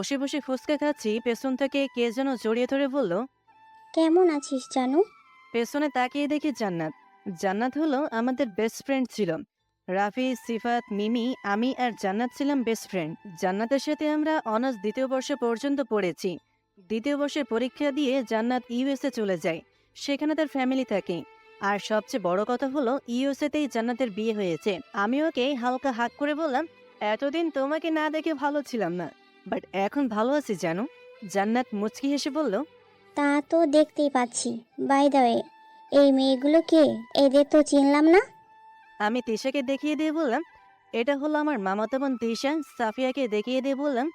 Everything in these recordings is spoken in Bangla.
বসে বসে ফুচকা খাচ্ছি, পেছন থেকে কে যেন জড়িয়ে ধরে বলল। কেমন আছিস জানু? পেছনে তাকিয়ে দেখি জান্নাত। জান্নাত হলো আমাদের বেস্ট ফ্রেন্ড ছিল। রাফি, সিফাত, মিমি, আমি আর জান্নাত ছিলাম বেস্ট ফ্রেন্ড। জান্নাতের সাথে আমরা অনার্স দ্বিতীয় বর্ষ পর্যন্ত পড়েছি। দ্বিতীয় বর্ষের পরীক্ষা দিয়ে জান্নাত ইউএসএ চলে যায়। সেখানে তার ফ্যামিলি থাকে। আর সবচেয়ে বড় কথা হলো ইউএসএতেই জান্নাতের বিয়ে হয়েছে। আমি ওকে হালকা হাত করে বললাম, এতদিন তোমাকে না দেখে ভালো ছিলাম না, বাট এখন ভালো আছি জানো। জান্নাত মুচকি হেসে বলল, তা তো দেখতেই পাচ্ছি। বাই দ্য ওয়ে, এই মেয়েগুলো কে? এদের তো চিনলাম না। আমি তিশাকে দেখিয়ে দিয়ে বললাম, এটা হলো আমার মামাতো বোন তিশা। সাফিয়াকে দেখিয়ে দিয়ে বললাম,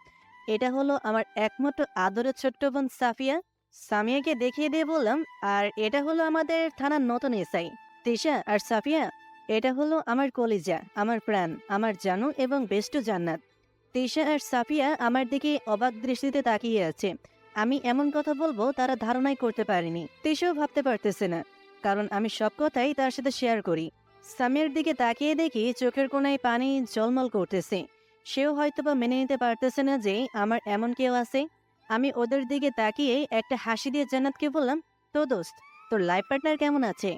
এটা হলো আমার একমাত্র আদরের ছোট্ট বোন সাফিয়া। সামিয়াকে দেখিয়ে দিয়ে বললাম, আর এটা হলো আমাদের থানার নতুন এসআই। তিশা আর সাফিয়া, এটা হলো আমার কলিজা, আমার প্রাণ, আমার জানু এবং বেস্টু জান্নাত। তিশা আর সাফিয়া আমার দিকে অবাক দৃষ্টিতে তাকিয়ে আছে। আমি এমন কথা বলবো তারা ধারণাই করতে পারেনি। তিশাও ভাবতে পারতেছে না, কারণ আমি সব কথাই তার সাথে শেয়ার করি। সামিয়ার দিকে তাকিয়ে দেখি চোখের কোণায় পানি ঝলমল করতেছে। সেও হয়তোবা মেনে নিতে পারতেছে না যে আমার এমন কেউ আছে। আমি ওদের দিকে তাকিয়ে একটা হাসি দিয়ে জান্নাতকে বললাম, তো দোস্ত, তোর লাইফ পার্টনার কেমন আছে?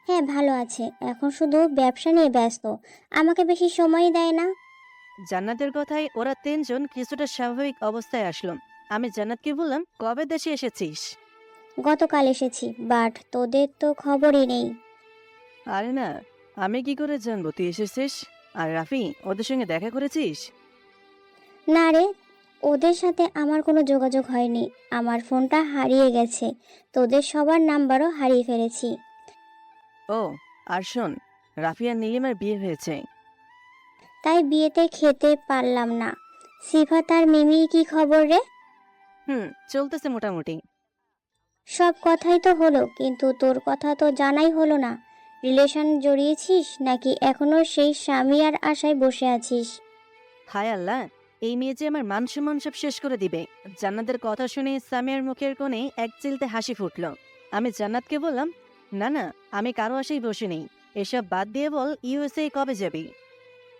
হ্যাঁ, ভালো আছে। এখন শুধু ব্যবসা নিয়ে ব্যস্ত, আমাকে বেশি সময় দেয় না। জান্নাতের কথায় ওরা তিনজন কিছুটা স্বাভাবিক অবস্থায় আসলো। আমি জান্নাতকে বললাম, কবে দেশে এসেছিস? গতকাল এসেছি, বাট তোদের তো খবরই নেই। আরে না, আমি কি করে জানবো তুই এসেছিস? আর রাফি, ওদের সঙ্গে দেখা করেছিস? না রে, ওদের সাথে আমার কোনো যোগাযোগ হয়নি। আমার ফোনটা হারিয়ে গেছে, তোদের সবার নাম্বারও হারিয়ে ফেলেছি। ও, আর শোন, রাফি আর নীলিমার বিয়ে হয়েছে। তাই বিয়েতে খেতে পারলাম না। সিফা তার মিমির কি খবর রে? চলতেছে মোটামুটি। সব কথাই তো হলো, কিন্তু তোর কথা তো জানাই হলো না। রিলেশন জড়িয়েছিস নাকি এখনো সেই স্বামী আর আশায় বসে আছিস? হায় আল্লাহ, এই মেয়ে যে আমার মান সম্মান সব শেষ করে দিবে। জান্নাতের কথা শুনে সামিয়ার মুখের কোণে এক চিলতে হাসি ফুটল। আমি জান্নাতকে বললাম, না না, আমি কারো আশায় বসে নেই। এসব বাদ দিয়ে বল, ইউএসএ কবে যাবি?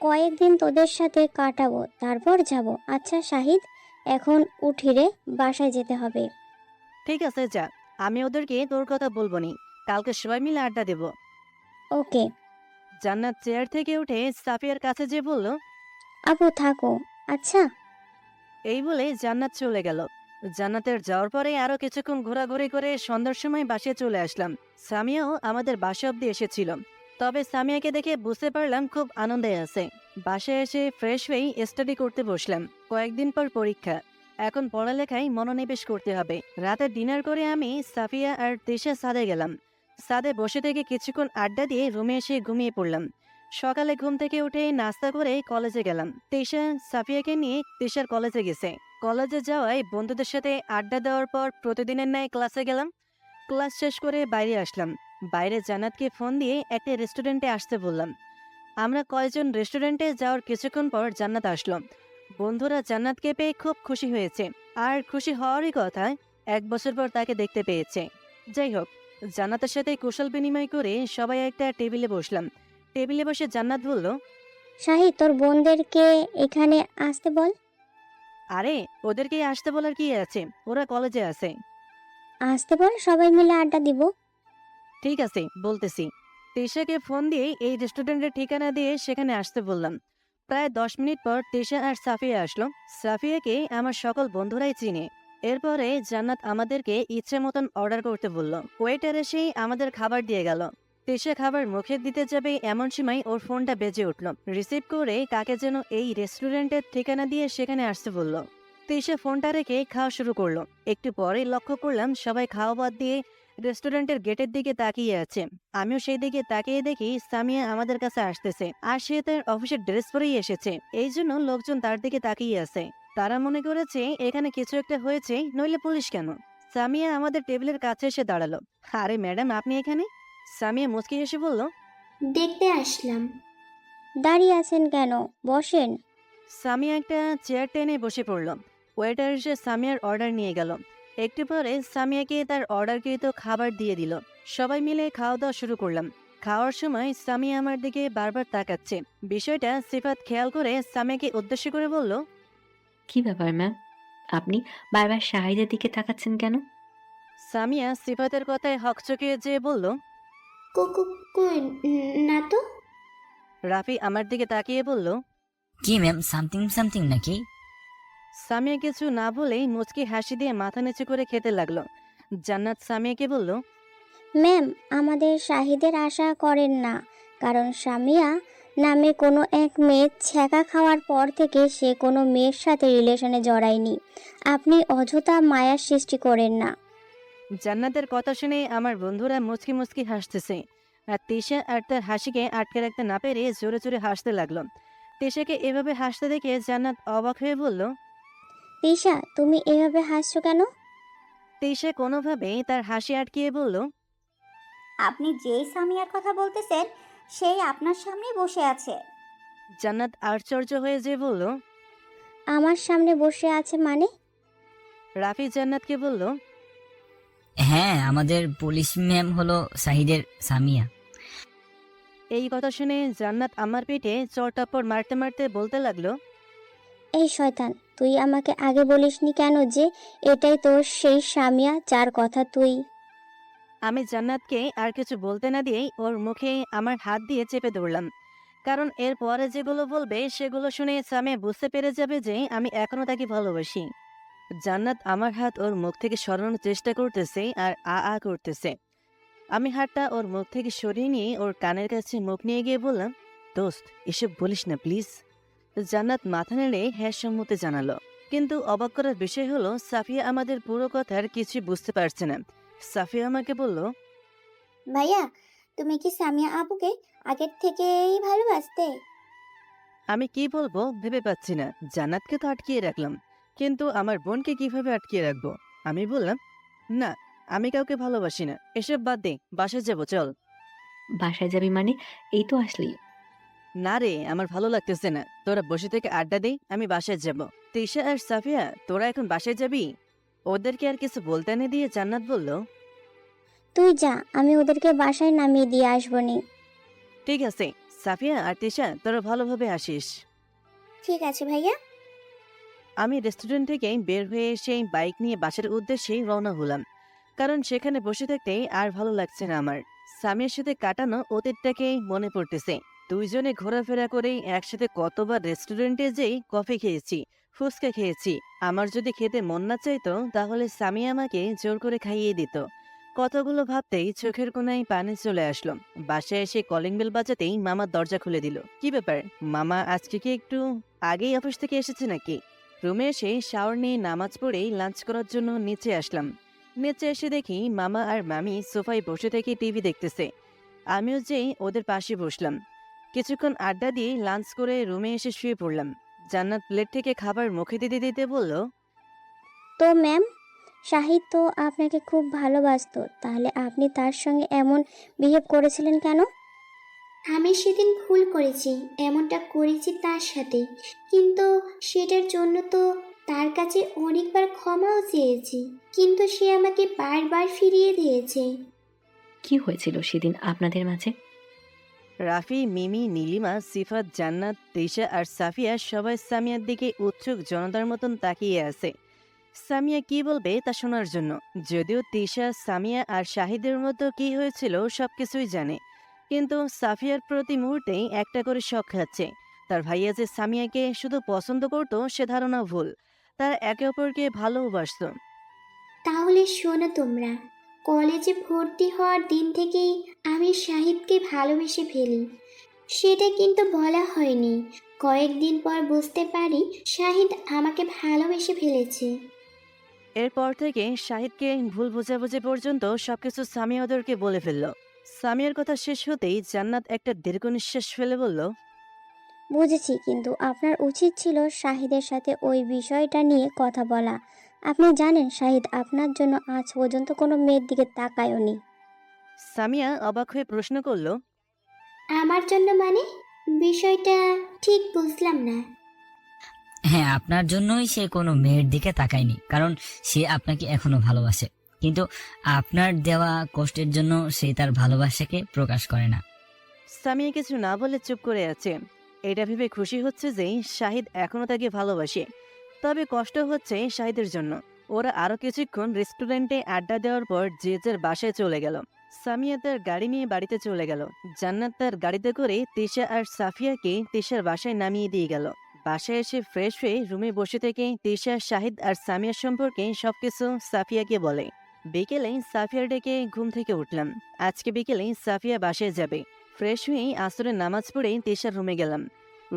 কয়েকদিন তোদের সাথে কাটাবো, তারপর যাব। আচ্ছা শাহিদ, এখন উঠি রে, বাসায় যেতে হবে। ঠিক আছে, যা। আমি ওদেরকে তোর কথা বলবো নি, কালকে সবাই মিলে আড্ডা দেব। ওকে। জান্নাত চেয়ার থেকে উঠে সাফিয়ার কাছে যেয়ে বলল, আপু থাকো। আচ্ছা। এই বলে জান্নাত চলে গেল। জান্নাতের যাওয়ার পরে আরো কিছুক্ষণ ঘোরাঘুরি করে সন্ধ্যার সময় বাসায় চলে আসলাম। সামিয়াও আমাদের বাসা অব্দি এসেছিল। তবে সামিয়াকে দেখে বুঝতে পারলাম খুব আনন্দে আছে। বাসায় এসে ফ্রেশ হয়ে স্টাডি করতে বসলাম। কয়েকদিন পর পরীক্ষা, এখন পড়ালেখায় মনোনিবেশ করতে হবে। রাতে ডিনার করে আমি, সাফিয়া আর তিশা ছাদে গেলাম। ছাদে বসে থেকে কিছুক্ষণ আড্ডা দিয়ে রুমে এসে ঘুমিয়ে পড়লাম। সকালে ঘুম থেকে উঠে নাস্তা করে কলেজে গেলাম। তিশা সাফিয়াকে নিয়ে তিশার কলেজে গেছে। কলেজে যাওয়ায় বন্ধুদের সাথে আড্ডা দেওয়ার পর প্রতিদিনের ন্যায় ক্লাসে গেলাম। ক্লাস শেষ করে বাইরে আসলাম। বাইরে জান্নাতকে ফোন দিয়ে একটা রেস্টুরেন্টে আসতে বললাম। আমরা কয়েকজন রেস্টুরেন্টে যাওয়ার কিছুক্ষণ পর জান্নাত আসলো। বন্ধুরা জান্নাতকে পেয়ে খুব খুশি হয়েছে। আর খুশি হওয়ারই কথা, 1 বছর পর তাকে দেখতে পেয়েছে। যাই হোক, জান্নাতের সাথে কুশল বিনিময় করে সবাই একটা টেবিলে বসলাম। টেবিলে বসে জান্নাত বলল, শাহিদ, তোর বোনদেরকে এখানে আসতে বল। আরে, ওদেরকে আসতে বলার কি আছে, ওরা কলেজে আছে। আসতে বল, সবাই মিলে আড্ডা দিব। ঠিক আছে, বলতেছি। তিশাকে ফোন দিয়ে এই রেস্টুরেন্টের ঠিকানা দিয়ে সেখানে আসতে বললাম। প্রায় 10 মিনিট পর তিশা আর সাফিয়া আসলো। সাফিয়াকে আমার সকল বন্ধুরাই চিনে। এরপরে জান্নাত আমাদেরকে ইচ্ছে মতন অর্ডার করতে বলল। ওয়েটার এসেই আমাদের খাবার দিয়ে গেল। তিশা খাবার মুখে দিতে যাবে এমন সময় ওর ফোনটা বেজে উঠল। রিসিভ করে কাকে যেন এই রেস্টুরেন্টের ঠিকানা দিয়ে সেখানে আসতে বলল। তিশা ফোনটা রেখে খাওয়া শুরু করলো। একটু পরেই লক্ষ্য করলাম সবাই খাওয়া বাদ দিয়ে রেস্টুরেন্টের গেটের দিকে তাকিয়ে আছে। আমিও সেই দিকে তাকিয়ে দেখি সামিয়া আমাদের কাছে আসতেছে। আর সে তার অফিসের ড্রেস পরেই এসেছে, এই জন্য লোকজন তার দিকে তাকিয়ে আছে। তারা মনে করেছে এখানে কিছু একটা হয়েছে, নইলে পুলিশ কেন। সামিয়া আমাদের টেবিলের কাছে এসে দাঁড়ালো। আরে ম্যাডাম, আপনি এখানে? সামিয়া মুচকি হেসে বলল, দেখতে আসলাম। দাঁড়িয়ে আছেন কেন? বসেন। সামিয়া একটা চেয়ার টেনে বসে পড়ল। ওয়েটার এসে সামিয়ার অর্ডার নিয়ে গেল। একটু পরে সামিয়াকে তার অর্ডারকৃত খাবার দিয়ে দিল। সবাই মিলে খাওয়া দাওয়া শুরু করলাম। খাওয়ার সময় সামিয়া আমার দিকে বারবার তাকাচ্ছে। বিষয়টা সিফাত খেয়াল করে সামিয়াকে উদ্দেশ্য করে বলল, কি ব্যাপার ম্যাম? আপনি বারবার শাহিদের দিকে তাকাচ্ছেন কেন? সামিয়া সিফাতের কথায় হকচকিয়ে যেয়ে বলল। কই না তো। রাফি আমার দিকে তাকিয়ে বলল। কি ম্যাম, সামথিং সামথিং নাকি? সামিয়া কিছু না বলেই মুচকি হাসি দিয়ে মাথা নিচু করে খেতে লাগলো। জান্নাত সামিয়াকে বলল। ম্যাম, আমাদের শাহিদের আশা করেন না, কারণ সামিয়া নামে কোনো এক মেয়ে ছ্যাঁকা খাওয়ার পর থেকে সে কোনো মেয়ের সাথে রিলেশনে জড়ায়নি। আপনি অযথা মায়ার সৃষ্টি করেন না। জান্নাতের কথা শুনে আমার বন্ধুরা মুচকি মুচকি হাসতেছে, আর তিশা আর তার হাসিকে আটকে রাখতে না পেরে জোরে জোরে হাসতে লাগলো। তিশাকে এভাবে হাসতে দেখে জান্নাত অবাক হয়ে বলল। তিশা, তুমি এভাবে হাসছো কেন? তিশা কোনোভাবেই তার হাসি আটকিয়ে বলল। আপনি যেই সামিয়ার কথা বলতেছেন সেই আপনার সামনেই বসে আছে। জান্নাত আশ্চর্য হয়ে যে বলল। আমার সামনে বসে আছে মানে? রাফি জান্নাতকে বলল। হ্যাঁ, আমাদের পুলিশ ম্যাম হলো শাহিদের সামিয়া। এই কথা শুনে জান্নাত আমার পিঠে চড়টাপ্পড় মারতে মারতে বলতে লাগলো। এই শয়তান, তুই আমাকে আগে বলিসনি কেন যে এটাই তোর সেই সামিয়া যার কথা তুই? আমি জান্নাতকে আর কিছু বলতে না দিয়েই ওর মুখে আমার হাত দিয়ে চেপে ধরলাম, কারণ এর পরে যেগুলো বলবে সেগুলো শুনে সামিয়া বুঝতে পেরে যাবে যে আমি এখনো তাকে ভালোবাসি। জান্নাত আমার হাত ওর মুখ থেকে সরানোর চেষ্টা করতেছে আর আ করতেছে। আমি হাতটা ওর মুখ থেকে সরিয়ে নিয়ে ওর কানের কাছে মুখ নিয়ে গিয়ে বললাম, দোস্ত এসব বলিস না প্লিজ। জান্নাত মাথা নেড়ে হ্যাঁ সম্মতি জানালো, কিন্তু অবাক করার বিষয় হলো সাফিয়া আমাদের পুরো কথার কিছুই বুঝতে পারছে না। সাফিয়া আমাকে বলল। ভাইয়া, তুমি কি সামিয়া আপুকে আগের থেকেই ভালোবাসতে? আমি কি বলবো ভেবে পাচ্ছি না। জান্নাতকে তো আটকিয়ে রাখলাম, কিন্তু আমার বোনকে কিভাবে আটকিয়ে রাখবো? আমি বললাম, না, আমি কাউকে ভালোবাসি না, এসব বাদ দে, বাসায় যাবো চল। বাসায় যাবি মানে? এই তো আসলি। না রে, আমার ভালো লাগতেছে না, তোরা বসে থেকে আড্ডা দেই, আমি বাসায় যাব। তিশা আর সাফিয়া, তোরা এখন বাসায় যাবি? ওদেরকে আর কিছু বলতে না দিয়ে জান্নাত বলল। তুই যা, আমি ওদেরকে বাসায় নামিয়ে দিয়ে আসবো নি। ঠিক আছে সাফিয়া আর তিশা, তোরা ভালোভাবে আসিস। ঠিক আছে ভাইয়া। আমি রেস্টুরেন্ট থেকে বের হয়ে সেই বাইক নিয়ে বাসার উদ্দেশ্যেই রওনা হলাম, কারণ সেখানে বসে থাকতে আর ভালো লাগছে না আমার। সামিয়ার সাথে কাটানো অতীতটাকেই মনে পড়তেছে। দুইজনে ঘোরাফেরা করেই একসাথে কতবার রেস্টুরেন্টে যেই কফি খেয়েছি, ফুচকা খেয়েছি। আমার যদি খেতে মন না চাইতো তাহলে সামিয়া আমাকে জোর করে খাইয়ে দিত। কতগুলো ভাবতেই চোখের কোনায় পানি চলে আসলো। বাসায় এসে কলিং বেল বাজাতেই মামা দরজা খুলে দিল। কি ব্যাপার, মামা আজকে কি একটু আগেই অফিস থেকে এসেছে নাকি? রুমে এসে শাওয়ার নিয়ে নামাজ পড়েই লাঞ্চ করার জন্য নিচে আসলাম। নিচে এসে দেখি মামা আর মামি সোফায় বসে থেকে টিভি দেখতেছে। আমিও যেই ওদের পাশে বসলাম। কিছুক্ষণ আড্ডা দিয়ে লাঞ্চ করে রুমে এসে শুয়ে পড়লাম। জান্নাত প্লেট থেকে খাবার মুখে দিতে দিতে বলল। তো ম্যাম, শাহিদ তো আপনাকে খুব ভালোবাসতো, তাহলে আপনি তার সঙ্গে এমন বিহেভ করেছিলেন কেন? আমি সেদিন ভুল করেছি, এমনটা করেছি তার সাথে, কিন্তু সেটার জন্য তো তার কাছে অনেকবার ক্ষমাও চেয়েছি, কিন্তু সে আমাকে বারবার ফিরিয়ে দিয়েছে। কি হয়েছিল সেদিন আপনাদের মাঝে? রাফি, মিমি, নীলিমা, সিফাত, জান্নাত, তিশা আর সাফিয়া সবাই সামিয়ার দিকে উৎসুক জনতার মতন তাকিয়ে আছে সামিয়া কি বলবে তা শোনার জন্য। যদিও তিশা, সামিয়া আর শাহিদের মতো কি হয়েছিল সবকিছুই জানে, কিন্তু সাফিয়ার প্রতি মুহূর্তেই একটা করে শখ খাচ্ছে। তার ভাইয়া যে সামিয়াকে শুধু পছন্দ করত সে ধারণা ভুল, তারা একে অপরকে ভালোবাসত। তাহলে শোনো তোমরা, কলেজে ভর্তি হওয়ার দিন থেকেই আমি শাহিদকে ভালোবেসে ফেলি। সেটা কিন্তু বলা হয়নি। কয়েকদিন পর বুঝতে পারি শাহিদ আমাকে ভালোবেসে ফেলেছে। এরপর থেকে শাহিদকে ভুল বোঝাবুঝি পর্যন্ত সবকিছু সামিয়া ওদেরকে বলে ফেলল। সামিয়ার কথা শেষ হতেই জান্নাত একটা দীর্ঘ নিঃশ্বাস ফেলে বলল। বুঝেছি, কিন্তু আপনার উচিত ছিল শাহিদের সাথে ওই বিষয়টা নিয়ে কথা বলা। আপনি জানেন শাহিদ আপনার জন্য আজ পর্যন্ত কোনো মেয়ের দিকে তাকায়নি। সামিয়া অবাক হয়ে প্রশ্ন করল। আমার জন্য মানে? বিষয়টা ঠিক বুঝলাম না। হ্যাঁ, আপনার জন্যই সে কোনো মেয়ের দিকে তাকায়নি, কারণ সে আপনাকে এখনো ভালোবাসে, কিন্তু আপনার দেওয়া কষ্টের জন্য সে তার ভালোবাসাকে প্রকাশ করে না। সামিয়া কিছু না বলে চুপ করে আছে। এটা ভেবে খুশি হচ্ছে যে শাহিদ এখনো তাকে ভালোবাসে, তবে কষ্ট হচ্ছে শাহিদের জন্য। ওরা আরো কিছুক্ষণ রেস্টুরেন্টে আড্ডা দেওয়ার পর যে যার বাসায় চলে গেল। সামিয়া তার গাড়ি নিয়ে বাড়িতে চলে গেল। জান্নাত তার গাড়িতে করে তিশা আর সাফিয়াকে তিশার বাসায় নামিয়ে দিয়ে গেল। বাসায় এসে ফ্রেশ হয়ে রুমে বসে থেকে তিশা, শাহিদ আর সামিয়ার সম্পর্কে সবকিছু সাফিয়াকে বলে। বিকেলে সাফিয়ার ডেকে ঘুম থেকে উঠলাম। আজকে বিকেলে সাফিয়া বাসায় যাবে। ফ্রেশ হয়ে আসরের নামাজ পড়ে তিশার রুমে গেলাম।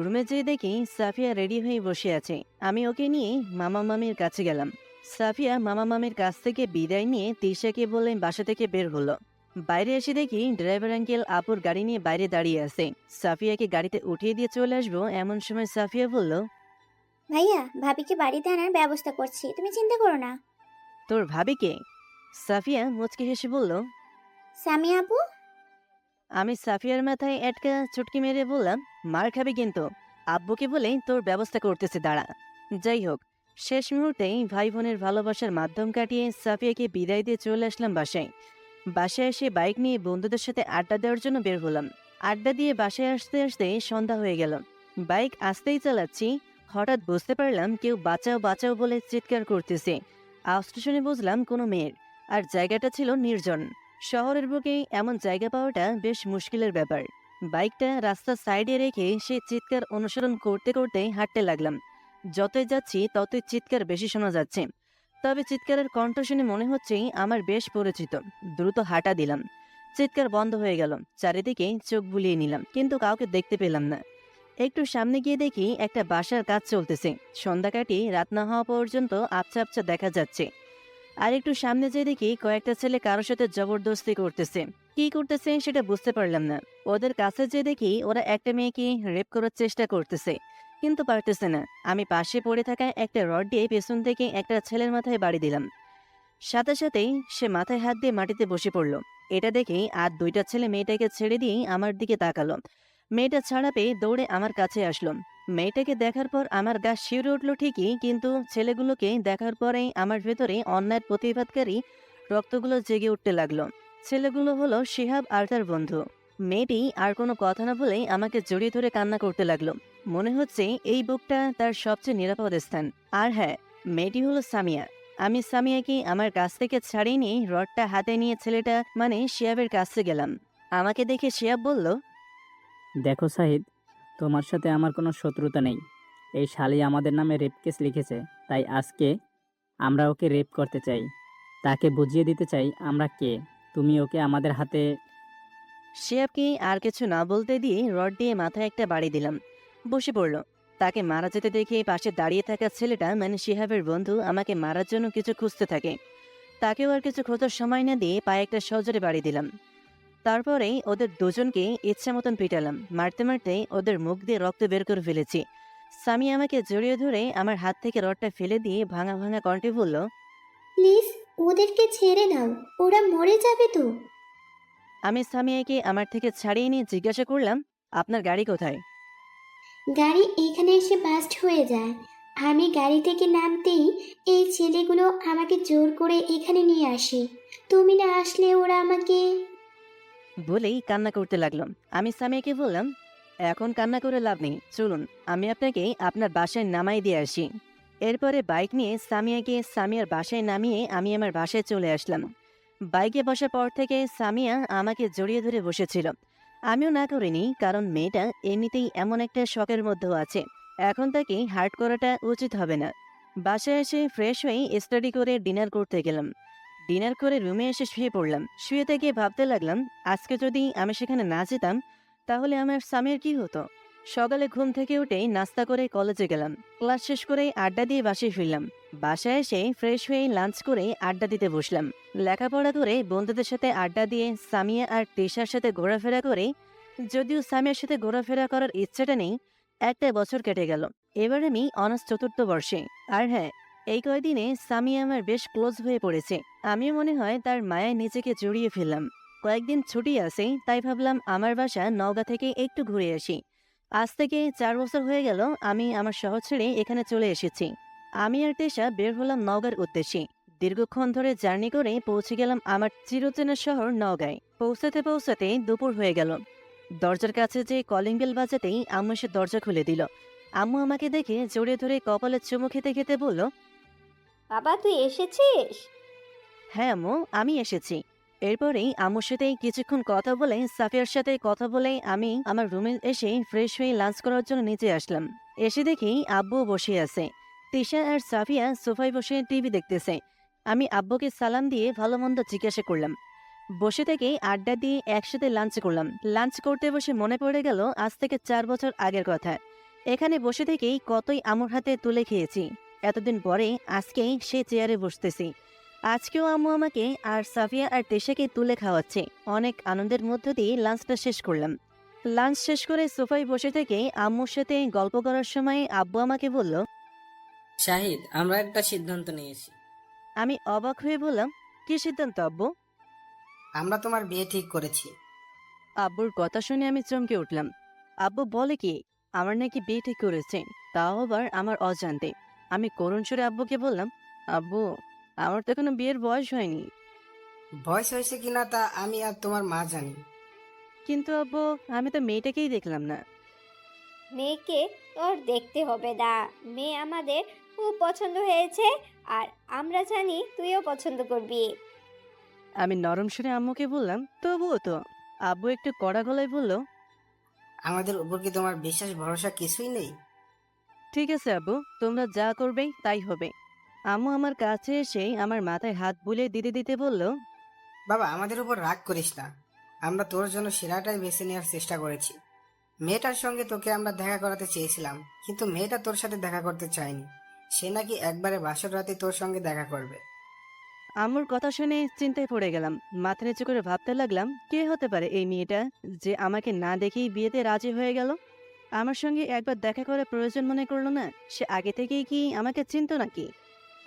রুমে যেয়ে দেখি সাফিয়া রেডি হয়ে বসে আছে। আমি ওকে নিয়ে মামা মামির কাছে গেলাম। সাফিয়া মামা মামির কাছ থেকে বিদায় নিয়ে তিশাকে বলে বাসা থেকে বের হলো। বাইরে এসে দেখি ড্রাইভার আঙ্কেল আপুর গাড়ি নিয়ে বাইরে দাঁড়িয়ে আছে। সাফিয়াকে গাড়িতে উঠিয়ে দিয়ে চলে আসবো এমন সময় সাফিয়া বলল, ভাইয়া, ভাবিকে বাড়িতে আনার ব্যবস্থা করছি, তুমি চিন্তা করো না। তোর ভাবি কে? সাফিয়া মুচকি হেসে বলল। সামিয়া আপু। আমি সাফিয়ার মাথায় একটা চুটকি মেরে বললাম, মার খাবি কিন্তু। আব্বুকে বলে তোর ব্যবস্থা করতেছে, দাঁড়া। যাই হোক, শেষ মুহূর্তেই ভাই বোনের ভালোবাসার মাধ্যম কাটিয়ে সাফিয়াকে বিদায় দিয়ে চলে আসলাম বাসায়। বাসায় এসে বাইক নিয়ে বন্ধুদের সাথে আড্ডা দেওয়ার জন্য বের হলাম। আড্ডা দিয়ে বাসায় আসতে আসতে সন্ধ্যা হয়ে গেল। বাইক আসতেই চালাচ্ছি, হঠাৎ বুঝতে পারলাম কেউ বাঁচাও বাঁচাও বলে চিৎকার করতেছে। আওয়াজটা শুনে বুঝলাম কোনো মেয়ের, আর জায়গাটা ছিল নির্জন। শহরের বুকে এমন জায়গা পাওয়াটা বেশ মুশকিলের ব্যাপার। বাইকটা রাস্তার সাইডে রেখে সে চিৎকার অনুসরণ করতে করতে হাঁটতে লাগলাম। যতই যাচ্ছি ততই চিৎকার বেশি শোনা যাচ্ছে। তবে চিৎকারের কণ্ঠ শুনে মনে হচ্ছে আমার বেশ পরিচিত। দ্রুত হাঁটা দিলাম। চিৎকার বন্ধ হয়ে গেল। চারিদিকে চোখ বুলিয়ে নিলাম, কিন্তু কাউকে দেখতে পেলাম না। একটু সামনে গিয়ে দেখি একটা বাসার কাজ চলতেছে। সন্ধ্যা কাটিয়ে রাত না হওয়া পর্যন্ত আবছা আবছা দেখা যাচ্ছে। আর একটু সামনে যেয়ে দেখি কয়েকটা ছেলে কারোর সাথে জবরদস্তি করতেছে। কি করতেছে সেটা বুঝতে পারলাম না। ওদের কাছে যেয়ে দেখি ওরা একটা মেয়েকে রেপ করার চেষ্টা করতেছে, কিন্তু পারতেছে না। আমি পাশে পড়ে থাকা একটা রড দিয়ে পেছন থেকে একটা ছেলের মাথায় বাড়ি দিলাম। সাথে সাথেই সে মাথায় হাত দিয়ে মাটিতে বসে পড়ল। এটা দেখেই আর দুইটা ছেলে মেয়েটাকে ছেড়ে দিয়েই আমার দিকে তাকালো। মেয়েটা ছাড়া পেয়ে দৌড়ে আমার কাছে আসলো। মেয়েটাকে দেখার পর আমার গা শিউরে উঠল ঠিকই, কিন্তু ছেলেগুলোকে দেখার পরেই আমার ভেতরে অন্যায়ের প্রতিবাদকারী রক্তগুলো জেগে উঠতে লাগলো। ছেলেগুলো হলো শিহাব আর তার বন্ধু। মেয়েটি আর কোনো কথা না বলেই আমাকে জড়িয়ে ধরে কান্না করতে লাগলো। মনে হচ্ছে এই বুকটা তার সবচেয়ে নিরাপদ স্থান। আর হ্যাঁ, মেয়েটি হলো সামিয়া। আমি সামিয়াকে আমার কাছ থেকে ছাড়িয়ে নিয়ে রডটা হাতে নিয়ে ছেলেটা মানে শিহাবের কাছে গেলাম। আমাকে দেখে শিহাব বলল, দেখো সাহিদ, তোমার সাথে আমার কোনো শত্রুতা নেই। এই শালি আমাদের নামে রেপ কেস লিখেছে, তাই আজকে আমরা ওকে রেপ করতে চাই। তাকে বুঝিয়ে দিতে চাই আমরা কে। তুমি ওকে আমাদের হাতে। শিহাবকে আর কিছু না বলতে দিয়ে রড দিয়ে মাথায় একটা বাড়ি দিলাম। বসে পড়ল। তাকে মারা যেতে দেখে পাশে দাঁড়িয়ে থাকা ছেলেটা মানে শিহাবের বন্ধু আমাকে মারার জন্য কিছু খুঁজতে থাকে। তাকেও আর কিছু খোঁজার সময় না দিয়ে পায়ে একটা সজোরে বাড়ি দিলাম। তারপরেই ওদের দুজনকে ইচ্ছা মতন পিটালাম। মারতে মারতে ওদের মুখ দিয়ে রক্ত বের করে ফেলেছি। সামি আমাকে জড়িয়ে ধরে আমার হাত থেকে রডটা ফেলে দিয়ে ভাঙা ভাঙা কণ্ঠে বলল, প্লিজ ওদেরকে ছেড়ে দাও, ওরা মরে যাবে তো। আমি সামিয়াকে আমার থেকে ছাড়িয়ে নিয়ে জিজ্ঞাসা করলাম, আপনার গাড়ি কোথায়? গাড়ি এখানে এসে বাস্ট হয়ে যায়। আমি গাড়ি থেকে নামতেই এই ছেলেগুলো আমাকে জোর করে এখানে নিয়ে আসে। তুমি না আসলে ওরা আমাকে। বলেই কান্না করতে লাগলো। আমি সামিয়াকে বললাম, এখন কান্না করে লাভ নেই, চলুন আমি আপনাকে আপনার বাসায় নামাই দিয়ে আসি। এরপরে বাইক নিয়ে সামিয়াকে সামিয়ার বাসায় নামিয়ে আমি আমার বাসায় চলে আসলাম। বাইকে বসার পর থেকে সামিয়া আমাকে জড়িয়ে ধরে বসেছিল। আমিও না করিনি, কারণ মেয়েটা এমনিতেই এমন একটা শখের মধ্যেও আছে। এখন তাকে হার্ট করাটা উচিত হবে না। বাসায় এসে ফ্রেশ হয়ে স্টাডি করে ডিনার করতে গেলাম। ডিনার করে রুমে এসে শুয়ে পড়লাম। শুয়ে থেকে ভাবতে লাগলাম, আজকে যদি আমি সেখানে না যেতাম তাহলে আমার স্বামীর কি হতো। সকালে ঘুম থেকে উঠেই নাস্তা করে কলেজে গেলাম। ক্লাস শেষ করে আড্ডা দিয়ে বাসায় ফিরলাম। বাসায় এসে ফ্রেশ হয়ে লাঞ্চ করে আড্ডা দিতে বসলাম। লেখাপড়া করে বন্ধুদের সাথে আড্ডা দিয়ে সামিয়া আর তিশার সাথে ঘোরাফেরা করে, যদিও সামিয়ার সাথে ঘোরাফেরা করার ইচ্ছাটা নেই, একটা বছর কেটে গেল। এবার আমি অনার্স 4র্থ বর্ষে। আর হ্যাঁ, এই কয়দিনে সামিয়া আমার বেশ ক্লোজ হয়ে পড়েছে। আমিও মনে হয় তার মায়ায় নিজেকে জড়িয়ে ফেললাম। কয়েকদিন ছুটি আছে, তাই ভাবলাম আমার বাসা নওগাঁ থেকে একটু ঘুরে আসি। আজ থেকে 4 বছর হয়ে গেল আমি আমার শহর ছেড়ে এখানে চলে এসেছি। আমি আর তেশা বের হলাম নওগাঁর উদ্দেশ্যে। দীর্ঘক্ষণ ধরে জার্নি করে পৌঁছে গেলাম আমার চিরচেনা শহর নওগাঁয়। পৌঁছাতে পৌঁছাতে দুপুর হয়ে গেল। দরজার কাছে যে কলিং বেল বাজাতেই আম্মু এসে দরজা খুলে দিল। আম্মু আমাকে দেখে জড়িয়ে ধরে কপালে চুমু খেতে খেতে বলল, বাবা তুই এসেছিস? হ্যাঁ আম্মু, আমি এসেছি। এরপরেই আম্মুর সাথে কিছুক্ষণ কথা বলে সাফিয়ার সাথে কথা বলে আমি আমার রুমে এসে ফ্রেশ হয়ে লাঞ্চ করার জন্য নিচে আসলাম। এসে দেখি আব্বু বসে আছে। তিশা আর সাফিয়া সোফায় বসে টিভি দেখতেছে। আমি আব্বুকে সালাম দিয়ে ভালো মন্দ জিজ্ঞাসা করলাম। বসে থেকে আড্ডা দিয়ে একসাথে লাঞ্চ করলাম। লাঞ্চ করতে বসে মনে পড়ে গেল আজ থেকে 4 বছর আগের কথা। এখানে বসে থেকেই কতই আম্মুর হাতে তুলে খেয়েছি। এতদিন পরে আজকেই সে চেয়ারে বসতেছি। আজকেও আম্মু আমাকে আর সাফিয়া আর তেশাকে তুলে খাওয়াচ্ছে। অনেক আনন্দের মধ্য দিয়ে লাঞ্চটা শেষ করলাম। লাঞ্চ শেষ করে সোফায় বসে থেকে আম্মুর সাথে গল্প করার সময় আব্বু আমাকে বলল, শাহিদ, আমরা একটা সিদ্ধান্ত নিয়েছি। আমি অবাক হয়ে বললাম, কি সিদ্ধান্ত আব্বু? আমরা তোমার বিয়ে ঠিক করেছি। আব্বুর কথা শুনে আমি চমকে উঠলাম। আব্বু বলে কি আমার নাকি বিয়ে ঠিক করেছে, তাও আবার আমার অজান্তে। আমি করুণ সুরে আব্বুকে বললাম, আব্বু আমার তো কোনো বিয়ের বয়স হয়নি। বয়স হয়েছে কিনা তা আমি আর তোমার মা জানি। কিন্তু আব্বু আমি তো মেয়েটাকেই দেখলাম না। মেয়েকে তোর দেখতে হবে না। মেয়ে আমাদের খুব পছন্দ হয়েছে, আর আমরা জানি তুইও পছন্দ করবি। আমি নরম সুরে আম্মুকে বললাম, তবুও তো। আব্বু একটু কড়া গলায় বলল, আমাদের উপর কি তোমার বিশ্বাস ভরসা কিছুই নেই? ঠিক আছে আব্বু, তোমরা যা করবে তাই হবে। আম্মু আমার কাছে এসে আমার মাথায় হাত বুলিয়ে দিতে দিতে বলল, বাবা, আমাদের উপর রাগ করিস না। আমরা তোর জন্য সেরাটাই বেছে নেওয়ার চেষ্টা করেছি। মেয়েটার সঙ্গে তোকে আমরা দেখা করাতে চেয়েছিলাম, কিন্তু মেয়েটা তোর সাথে দেখা করতে চায়নি। সে নাকি একবারে বাসর রাতে তোর সঙ্গে দেখা করবে। আম্মুর কথা শুনে চিন্তায় পড়ে গেলাম। মাথা নিচু করে ভাবতে লাগলাম, কে হতে পারে এই মেয়েটা যে আমাকে না দেখেই বিয়েতে রাজি হয়ে গেল। আমার সঙ্গে একবার দেখা করে প্রয়োজন মনে করলো না। সে আগে থেকেই কি আমাকে চিনতো নাকি?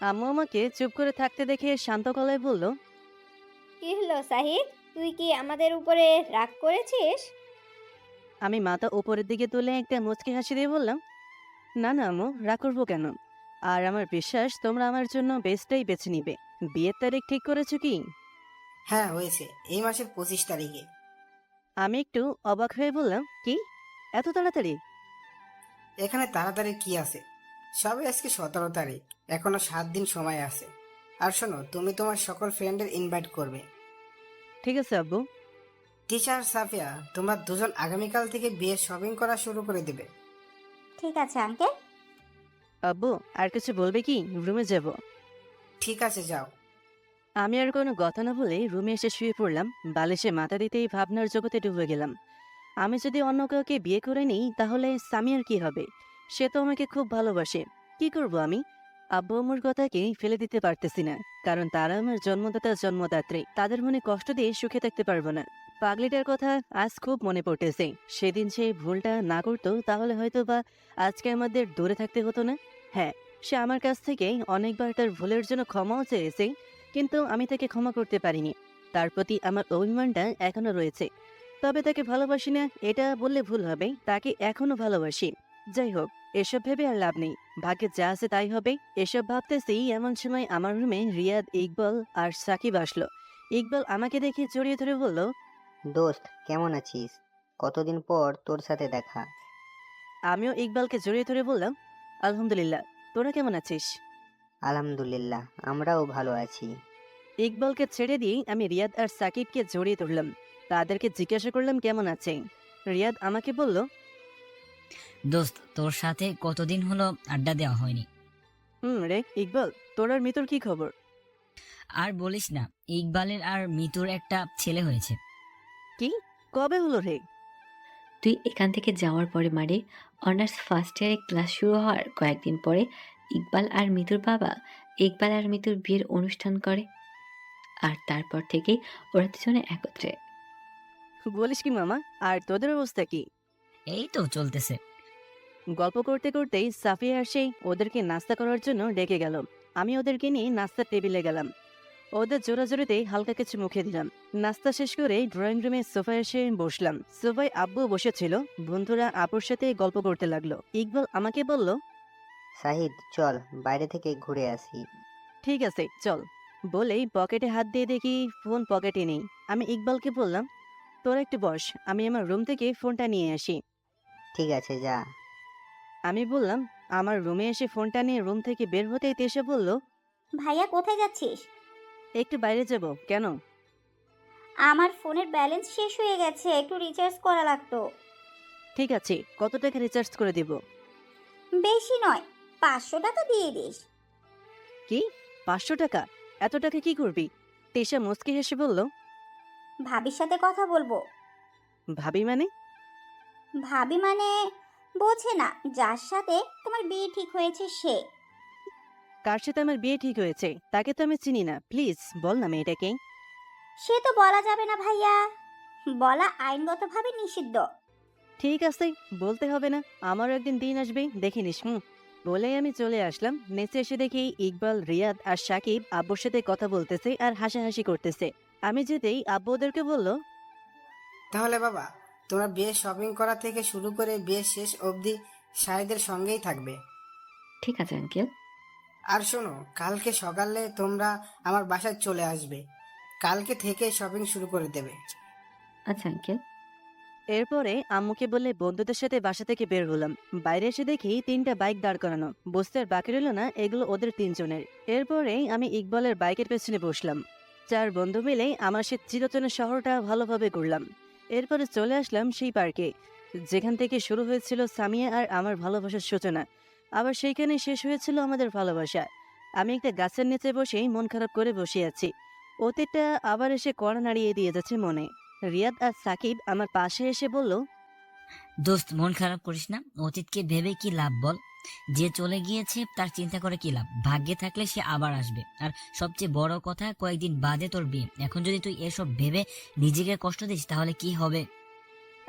আম্মু আমাকে চুপ করে থাকতে দেখে শান্ত গলায় বলল, কি হলো সাহিদ, তুই কি আমাদের উপরে রাগ করেছিস? আমি মাথা উপরের দিকে তুলে একটা মুচকি হাসি দিয়ে বললাম, না না আম্মু, রাগ করবো কেন? আর আমার বিশ্বাস তোমরা আমার জন্য বেস্টটাই বেছে নিবে। বিয়ের তারিখ ঠিক করেছো কি? হ্যাঁ, হয়েছে, এই মাসের 25 তারিখে। আমি একটু অবাক হয়ে বললাম, কি এত তাড়াতাড়ি? এখানে তাড়াতাড়ি কি আছে? সবে আজকে 17 তারিখ, এখনো 7 দিন সময় আছে। আর শোনো, তুমি তোমার সকল ফ্রেন্ডের ইনভাইট করবে। ঠিক আছে আব্বু। টিচার সাফিয়া, তোমরা দুজন আগামীকাল থেকে বিয়ের শপিং করা শুরু করে দেবে। ঠিক আছে আঙ্কেল। আব্বু আর কিছু বলবে কি? রুমে যাব। ঠিক আছে, যাও। আমি আর কোনো কথা না বলে রুমে এসে শুয়ে পড়লাম। বালিশে মাথা দিতেই ভাবনার জগতে ডুবে গেলাম। আমি যদি অন্য কাউকে বিয়ে করে নিই তাহলে সামিয়ার কি হবে? সে তো আমাকে খুব ভালোবাসে। কি করব আমি? আব্বু আম্মুর কথাকে ফেলে দিতে পারতেছি না, কারণ তারা আমার জন্মদাতা জন্মদাত্রী। তাদের মনে কষ্ট দিয়ে সুখে থাকতে পারবো না। পাগলিটার কথা আজ খুব মনে পড়তেছে। সেদিন সে ভুলটা না করতো তাহলে হয়তো বা আজকে আমাদের দূরে থাকতে হতো না। হ্যাঁ, সে আমার কাছ থেকে অনেকবার তার ভুলের জন্য ক্ষমাও চেয়েছে, কিন্তু আমি তাকে ক্ষমা করতে পারিনি। তার প্রতি আমার অভিমানটা এখনো রয়েছে। তবে তাকে ভালোবাসি না এটা বললে ভুল হবে, তাকে এখনো ভালোবাসি। যাই হোক, এসব ভেবে আর লাভ নেই। ভাগ্যে যা আছে তাই হবে। এসব ভাবতেছি এমন সময় আমার রুমে রিয়াদ, ইকবাল আর সাকিব আসলো। ইকবাল আমাকে দেখে জড়িয়ে ধরে বলল, দোস্ত, কেমন আছিস? কতদিন পর তোর সাথে দেখা। আমিও ইকবালকে জড়িয়ে ধরে বললাম, আলহামদুলিল্লাহ, তোরা কেমন আছিস? আলহামদুলিল্লাহ, আমরাও ভালো আছি। ইকবালকে ছেড়ে দিয়ে আমি রিয়াদ আর সাকিবকে জড়িয়ে ধরলাম। তাদেরকে জিজ্ঞাসা করলাম কেমন আছে। রিয়াদ আমাকে বলল, দোস্ত, তোর সাথে কতদিন হলো আড্ডা দেওয়া হয়নি। রে ইকবাল, তোর আর মিতুর কি খবর? আর বলিস না, ইকবালের আর মিতুর একটা ছেলে হয়েছে। কি? কবে হলো রে? তুই এখান থেকে যাওয়ার পরে মানে অনার্স ফার্স্ট ইয়ারে ক্লাস শুরু হওয়ার কয়েকদিন পরে ইকবাল আর মিতুর বাবা ইকবাল আর মিতুর বিয়ের অনুষ্ঠান করে। আর তারপর থেকেই ওরা দুজনে একত্রে। বলিস কি মামা? আর তোদের অবস্থা কি? এই তো চলতেছে। গল্প করতে করতেই সাফিয়া এসে ওদেরকে নাস্তা করার জন্য ডেকে গেল। আমি ওদেরকে নিয়ে নাস্তার টেবিলে গেলাম। ওদের জোরাজোরিতে হালকা কিছু মুখে দিলাম। নাস্তা শেষ করে ড্রয়িং রুমে সোফায় এসে বসলাম। সোফায় আব্বু বসেছিল। বন্ধুরা আপুর সাথে গল্প করতে লাগলো। ইকবাল আমাকে বলল, শাহিদ, চল বাইরে থেকে ঘুরে আসি। ঠিক আছে চল। বলেই পকেটে হাত দিয়ে দেখি ফোন পকেটে নেই। আমি ইকবালকে বললাম, তোরা একটু বস, আমি আমার রুম থেকে ফোনটা নিয়ে আসি। ঠিক আছে, যা। আমি বললাম, আমার রুমে এসে ফোনটা নিয়ে রুম থেকে বের হতেই তেশা বলল, ভাইয়া কোথায় যাচ্ছিস? একটু বাইরে যাব। কেন? আমার ফোনের ব্যালেন্স শেষ হয়ে গেছে, একটু রিচার্জ করা লাগতো। ঠিক আছে, কত টাকা রিচার্জ করে দিব? বেশি নয়, 500 টাকা দিয়ে দিস। কি? 500 টাকা? এত টাকা কি করবি? তেশা মুচকি হেসে বলল, ভাবির সাথে কথা বলবো। ভাবি মানে? ভাবি মানে বোঝে না, যার সাথে তোমার বিয়ে ঠিক হয়েছে সে। কার সাথে আমার বিয়ে ঠিক হয়েছে তাকে তো আমি চিনি না, প্লিজ বল না মেয়েটাকে। সে তো বলা যাবে না ভাইয়া, বলা আইনগতভাবে নিষিদ্ধ। ঠিক আছে, বলতে হবে না, আমারও একদিন দিন আসবে, দেখে নিস। বলেই আমি চলে আসলাম। নিচে এসে দেখি ইকবাল, রিয়াদ আর সাকিব আব্বুর সাথে কথা বলতেছে আর হাসাহাসি করতেছে। আমি যেতেই আব্বু ওদেরকে বলল, তাহলে বাবা, তোমরা বিয়ে শপিং করা থেকে শুরু করে বিয়ে শেষ অবধি শাহিদের সঙ্গেই থাকবে। ঠিক আছে আঙ্কেল। আর শোনো, কালকে সকালে তোমরা আমার বাসায় চলে আসবে। কালকে থেকে শপিং শুরু করে দেবে। আচ্ছা আঙ্কেল। এরপরে আম্মুকে বলে বন্ধুদের সাথে বাসা থেকে বের হলাম। বাইরে এসে দেখি 3টা বাইক দাঁড় করানো। বুঝতে আর বাকি রইল না এগুলো ওদের 3জনের। এরপরে আমি ইকবালের বাইকের পেছনে বসলাম। 4 বন্ধু মিলে আমার সে চিরচেনা শহরটা ভালোভাবে ঘুরলাম। এরপরে চলে আসলাম সেই পার্কে, যেখান থেকে শুরু হয়েছিল সামিয়া আর আমার ভালোবাসার সূচনা। আবার সেইখানে শেষ হয়েছিল আমাদের ভালোবাসা। আমি একটা গাছের নিচে বসেই মন খারাপ করে বসে আছি। অতীতটা আবার এসে কড়া নাড়িয়ে দিয়ে যাচ্ছে মনে। রিয়াদ আর সাকিব আমার পাশে এসে বলল, দোস্ত, মন খারাপ করিস না, অতীতকে ভেবে কি লাভ বল? যে চলে গিয়েছে তার চিন্তা করে কি লাভ? ভাগ্যে থাকলে সে আবার আসবে। আর সবচেয়ে বড় কথা, কয়েকদিন বাদে তোর বিয়ে। এখন যদি তুই এসব ভেবে নিজেকে কষ্ট দিস তাহলে কি হবে?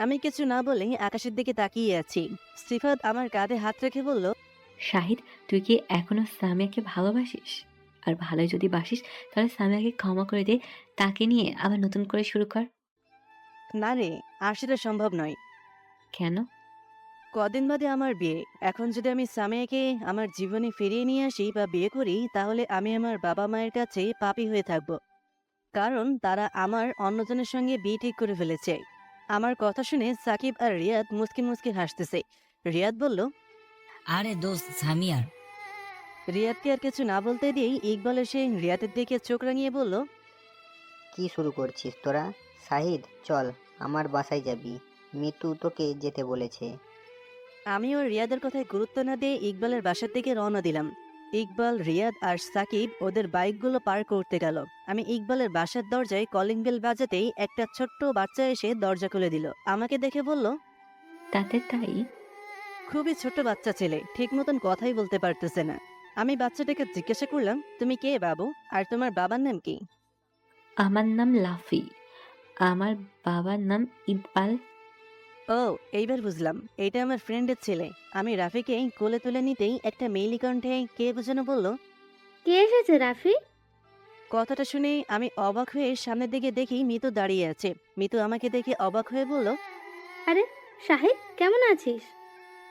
আমি কিছু না বলে আকাশের দিকে তাকিয়ে আছি। সিফাত আমার কাঁধে হাত রেখে বলল, শাহিদ, তুই কি এখনো সামিয়াকে ভালোবাসিস? আর ভালোই যদি বাসিস তাহলে সামিয়াকে ক্ষমা করে দে, তাকে নিয়ে আবার নতুন করে শুরু কর। না রে, আর সেটা সম্ভব নয়। কেন? কদিন বাদে আমার বিয়ে। এখন যদি আমি সামিয়াকে আমার জীবনে ফিরিয়ে নিয়ে আসি বা বিয়ে করি, তাহলে আমি আমার বাবা মায়ের কাছে পাপী হয়ে থাকব। কারণ তারা আমার অন্যজনের সঙ্গে বিয়ে ঠিক করে ফেলেছে। আমার কথা শুনে সাকিব আর রিয়াদ মুচকি মুচকি হাসতেছে। রিয়াদ বলল, আরে দোস্ত, সামিয়ার। রিয়াদকে আর কিছু না বলতে দিয়েই ইকবাল এসে রিয়াদের দিকে চোখ রাঙিয়ে বলল, কি শুরু করছিস তোরা? শাহিদ, চল, আমার বাসায় যাবি। মিতু তোকে যেতে বলেছে। আমিও রিয়াদের কথায় গুরুত্ব না দিয়ে ইকবালের বাসার দিকে রওনা দিলাম। ইকবাল, রিয়াদ আর সাকিব ওদের বাইকগুলো পার করতে গেল। আমি ইকবালের বাসার দরজায় কলিং বেল বাজাতেই একটা ছোট্ট বাচ্চা এসে দরজা খুলে দিল। আমাকে দেখে বলল, তাতে তাই? খুবই ছোট বাচ্চা ছেলে, ঠিক মতন কথাই বলতে পারতেছে না। আমি বাচ্চাটাকে জিজ্ঞাসা করলাম, তুমি কে বাবু, আর তোমার বাবার নাম কি? আমার নাম লাফি। আমার বাবার নাম ইকবাল। ও, এইবার বুঝলাম, এটা আমার ফ্রেন্ডের ছেলে। আমি রাফিকে কোলে তুলে নিতেই একটা মেইলি কণ্ঠে কে বোঝানো বলল, কে এসেছে রাফি? কথাটা শুনে আমি অবাক হয়ে সামনের দিকে দেখি মিতু দাঁড়িয়ে আছে। মিতু আমাকে দেখে অবাক হয়ে বলল, আরে শাহিদ, কেমন আছিস?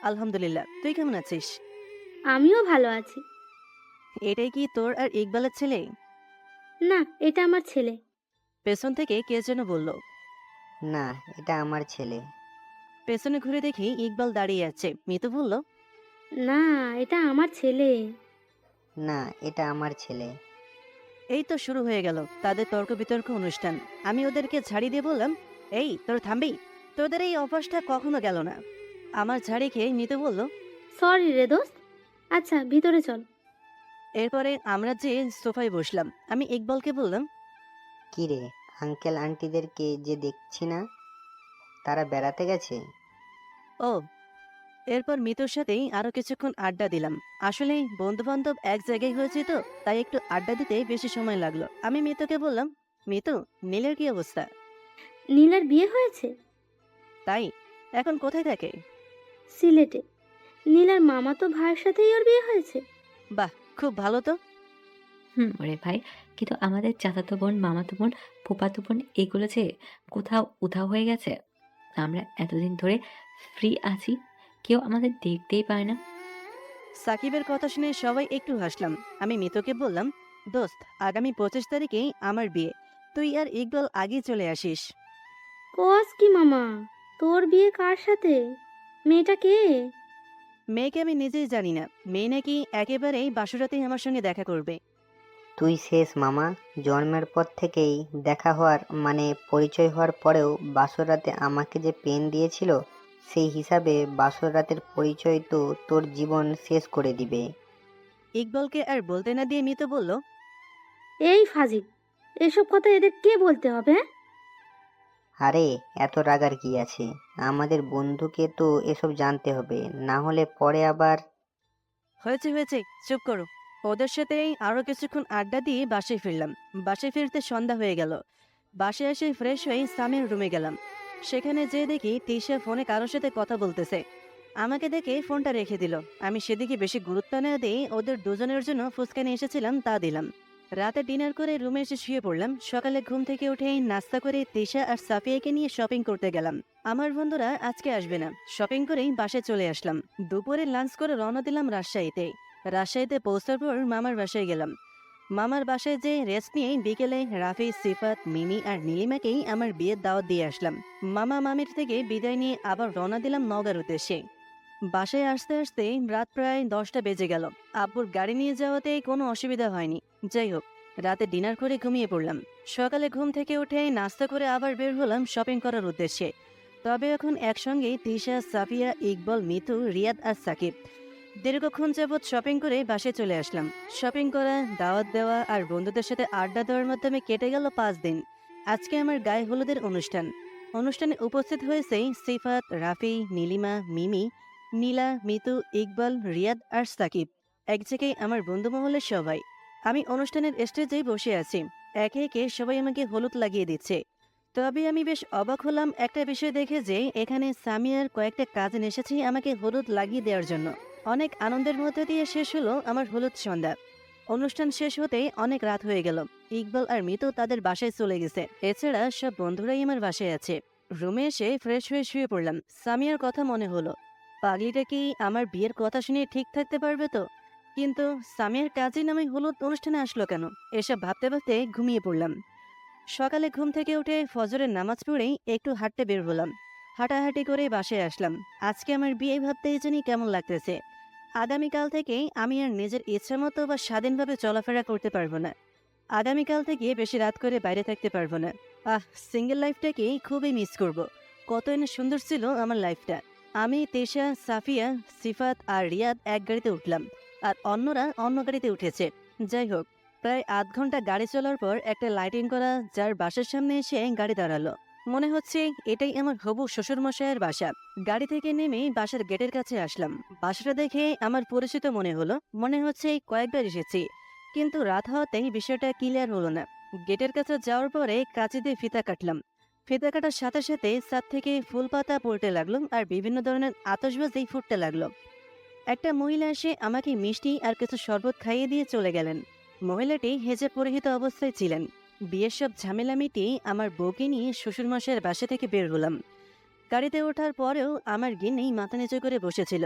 আলহামদুলিল্লাহ, তুই কেমন আছিস? আমিও ভালো আছি। এটাই কি তোর আর ইকবালের ছেলে? না, এটা আমার ছেলে। পেছন থেকে কে যেন বলল। না, এটা আমার ছেলে। পেছনে ঘুরে দেখি ইকবাল দাঁড়িয়ে আছে। মিতু বলল, না, এটা আমার ছেলে। না, এটা আমার ছেলে। এই তো শুরু হয়ে গেল তাদের তর্ক বিতর্ক অনুষ্ঠান। আমি ওদেরকে ঝাড়ি দিয়ে বললাম, এই তোর থামবি? তোদের এই অভ্যাসটা কখনো গেল না। আমার ঝাড়ি খেয়ে মিতু বলল, সরি রে দোস্ত। আচ্ছা, ভিতরে চল। এরপরে আমরা যে সোফায় বসলাম। আমি ইকবালকে বললাম, কি রে, আঙ্কেল আন্টিদেরকে যে দেখছি না, তারা বেড়াতে গেছে? ও। এরপর মিতুর সাথেই আরো কিছুক্ষণ আড্ডা দিলাম। আসলে বন্ধু বান্ধব এক জায়গায় হয়েছে তো, তাই একটু আড্ডা দিতে বেশি সময় লাগলো। আমি মিতুকে বললাম, মিতু, নীলের কি অবস্থা? নীলার বিয়ে হয়েছে? তাই? এখন কোথায় থাকে? সিলেটে। নীলার মামাতো ভাইয়ের সাথেই ওর বিয়ে হয়েছে। বাহ, খুব ভালো তো। ওরে ভাই, কিন্তু আমাদের চাচাতো বোন, মামাতো বোন, ফুফাতো বোন এগুলো যে কোথাও উধাও হয়ে গেছে। আমরা এতদিন ধরে ফ্রি আছি, কেউ আমাদের দেখতেই পায় না। সাকিবের কথা শুনে সবাই একটু হাসলাম। আমি মিতুকে বললাম, দোস্ত, আগামী 25 তারিখেই আমার বিয়ে। তুই আর ইকবাল আগেই চলে আসিস। কস কি মামা, তোর বিয়ে কার সাথে? মেয়েটা কে? মেয়েকে আমি নিজেই জানি না, মেয়ে নাকি একেবারেই বাসরাতেই আমার সঙ্গে দেখা করবে। তুই শেষ মামা। জন্মের পর থেকেই দেখা হওয়ার মানে পরিচয় হওয়ার পরেও বাসর রাতে আমাকে যে পেন দিয়েছিল, সেই হিসাবে বাসর রাতের পরিচয় তো তোর জীবন শেষ করে দিবে। ইকবলকে আর বলতে না দিয়ে মিতু বলল, এই ফাজিল, এসব কথা এদের কে বলতে হবে, হ্যাঁ? আরে এত রাগার কি আছে, আমাদের বন্ধুকে তো এসব জানতে হবে, না হলে পরে আবার। হয়েছে হয়েছে, চুপ করো। ওদের সাথেই আরো কিছুক্ষণ আড্ডা দিয়ে বাসায় ফিরলাম। বাসায় ফিরতে সন্ধ্যা হয়ে গেল। বাসায় এসে ফ্রেশ হয়ে সামিয়ার রুমে গেলাম। সেখানে যেয়ে দেখি তিশা ফোনে কারোর সাথে কথা বলতেছে। আমাকে দেখে ফোনটা রেখে দিল। আমি সেদিকে বেশি গুরুত্ব না দিয়ে ওদের দুজনের জন্য ফুচকা নিয়ে এসেছিলাম তা দিলাম। রাতে ডিনার করে রুমে এসে শুয়ে পড়লাম। সকালে ঘুম থেকে উঠেই নাস্তা করে তিশা আর সাফিয়াকে নিয়ে শপিং করতে গেলাম। আমার বন্ধুরা আজকে আসবে না, শপিং করেই বাসায় চলে আসলাম। দুপুরে লাঞ্চ করে রওনা দিলাম রাজশাহীতে। রাজশাহীতে পৌঁছার পর মামার বাসায় গেলাম। মামার বাসায় যে রেস্ট নিয়ে বিকেলে রাফি, সিফাত, মিমি আর নীলিমাকেই আমার বিয়ের দাওয়াত দিয়ে আসলাম। মামা মামির থেকে বিদায় নিয়ে আবার রওনা দিলাম নওগাঁর উদ্দেশ্যে। বাসায় আসতে আসতে রাত প্রায় 10টা বেজে গেল। আব্বুর গাড়ি নিয়ে যাওয়াতে কোনো অসুবিধা হয়নি। যাই হোক, রাতে ডিনার করে ঘুমিয়ে পড়লাম। সকালে ঘুম থেকে উঠে নাস্তা করে আবার বের হলাম শপিং করার উদ্দেশ্যে। তবে এখন একসঙ্গে তিশা, সাফিয়া, ইকবল, মিতু, রিয়াদ আর সাকিব। দীর্ঘক্ষণ যাবৎ শপিং করে বাসায় চলে আসলাম। শপিং করা, দাওয়াত দেওয়া আর বন্ধুদের সাথে আড্ডা দেওয়ার মাধ্যমে কেটে গেল 5 দিন। আজকে আমার গায়ে হলুদের অনুষ্ঠান। অনুষ্ঠানে উপস্থিত হয়েছে সিফাত, রাফি, নীলিমা, মিমি, নীলা, মিতু, ইকবাল, রিয়াদ আর সাকিব। এক জায়গায় আমার বন্ধু মহলের সবাই। আমি অনুষ্ঠানের স্টেজেই বসে আছি। একে একে সবাই আমাকে হলুদ লাগিয়ে দিচ্ছে। তবে আমি বেশ অবাক হলাম একটা বিষয় দেখে যে এখানে সামিয়ার কয়েকটা কাজিন এসেছে আমাকে হলুদ লাগিয়ে দেওয়ার জন্য। অনেক আনন্দের মধ্যে দিয়ে শেষ হলো আমার হলুদ সন্ধ্যা। অনুষ্ঠান শেষ হতেই অনেক রাত হয়ে গেল। ইকবাল আর মিতু তাদের বাসায় চলে গেছে। এছাড়া সব বন্ধুরাই আমার বাসায় আছে। রুমে এসে ফ্রেশ হয়ে শুয়ে পড়লাম। সামিয়ার কথা মনে হলো, পাগলিটা কি আমার বিয়ের কথা শুনে ঠিক থাকতে পারবে তো? কিন্তু সামিয়ার কাজিন আমি হলুদ অনুষ্ঠানে আসলো কেন? এসব ভাবতে ভাবতে ঘুমিয়ে পড়লাম। সকালে ঘুম থেকে উঠে ফজরের নামাজ পড়েই একটু হাঁটতে বের হলাম। হাঁটাহাঁটি করে বাসায় আসলাম। আজকে আমার বিয়ে ভাবতেই জানি কেমন লাগতেছে। আগামীকাল থেকে আমি আর নিজের ইচ্ছা মতো বা স্বাধীনভাবে চলাফেরা করতে পারবো না। আগামীকাল থেকে বেশি রাত করে বাইরে থাকতে পারবো না। সিঙ্গেল লাইফটাকে খুবই মিস করব। কত এনে সুন্দর ছিল আমার লাইফটা। আমি, তেশা, সাফিয়া, সিফাত আর রিয়াদ এক গাড়িতে উঠলাম, আর অন্যরা অন্য গাড়িতে উঠেছে। যাই হোক, প্রায় আধ ঘন্টা গাড়ি চলার পর একটা লাইটিং করা যার বাসার সামনে এসে গাড়ি দাঁড়ালো। মনে হচ্ছে এটাই আমার হবু শ্বশুরমশাইয়ের বাসা। গাড়ি থেকে নেমে বাসার গেটের কাছে আসলাম। বাসাটা দেখে আমার পরিচিত মনে হলো। মনে হচ্ছে কয়েকবার এসেছি, কিন্তু রাত হওয়াতেই বিষয়টা ক্লিয়ার হলো না। গেটের কাছে যাওয়ার পরে কাঁচি দিয়ে ফিতা কাটলাম। ফিতা কাটার সাথে সাথে ছাদ থেকে ফুল পাতা পড়তে লাগলো আর বিভিন্ন ধরনের আতশবাজি ফুটতে লাগলো। একটা মহিলা এসে আমাকে মিষ্টি আর কিছু শরবত খাইয়ে দিয়ে চলে গেলেন। মহিলাটি হেজে পরিহিত অবস্থায় ছিলেন। বিয়ের সব ঝামেলা মিটিয়ে আমার বউকে নিয়ে শ্বশুরমশাইয়ের বাসা থেকে বের হলাম। গাড়িতে ওঠার পরেও আমার গিন্নি মাথা নিচু করে বসেছিল।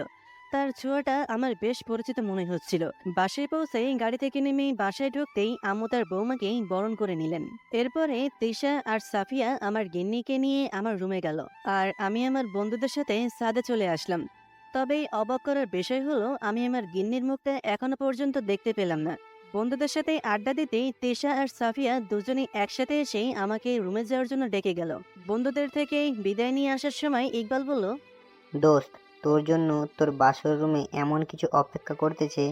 তার ছোঁয়াটা আমার বেশ পরিচিত মনে হচ্ছিল। বাসায় পৌঁছে গাড়ি থেকে নেমে বাসায় ঢুকতেই আম্মু তার বৌমাকে বরণ করে নিলেন। এরপরে তিশা আর সাফিয়া আমার গিন্নিকে নিয়ে আমার রুমে গেল, আর আমি আমার বন্ধুদের সাথে ছাদে চলে আসলাম। তবে অবাক করার বিষয় হলো আমি আমার গিন্নির মুখটা এখনো পর্যন্ত দেখতে পেলাম না। বন্ধুদের সাথে আড্ডা দিতে তেশা আর সাফিয়া দুজনেই একসাথে এসেই আমাকে রুমে যাওয়ার জন্য ডেকে গেল। বন্ধুদের থেকে বিদায় নিয়ে আসার সময় ইকবাল বলল, দোস্ত, তোর জন্য তোর বাসর রুমে এমন কিছু অপেক্ষা করতেছে,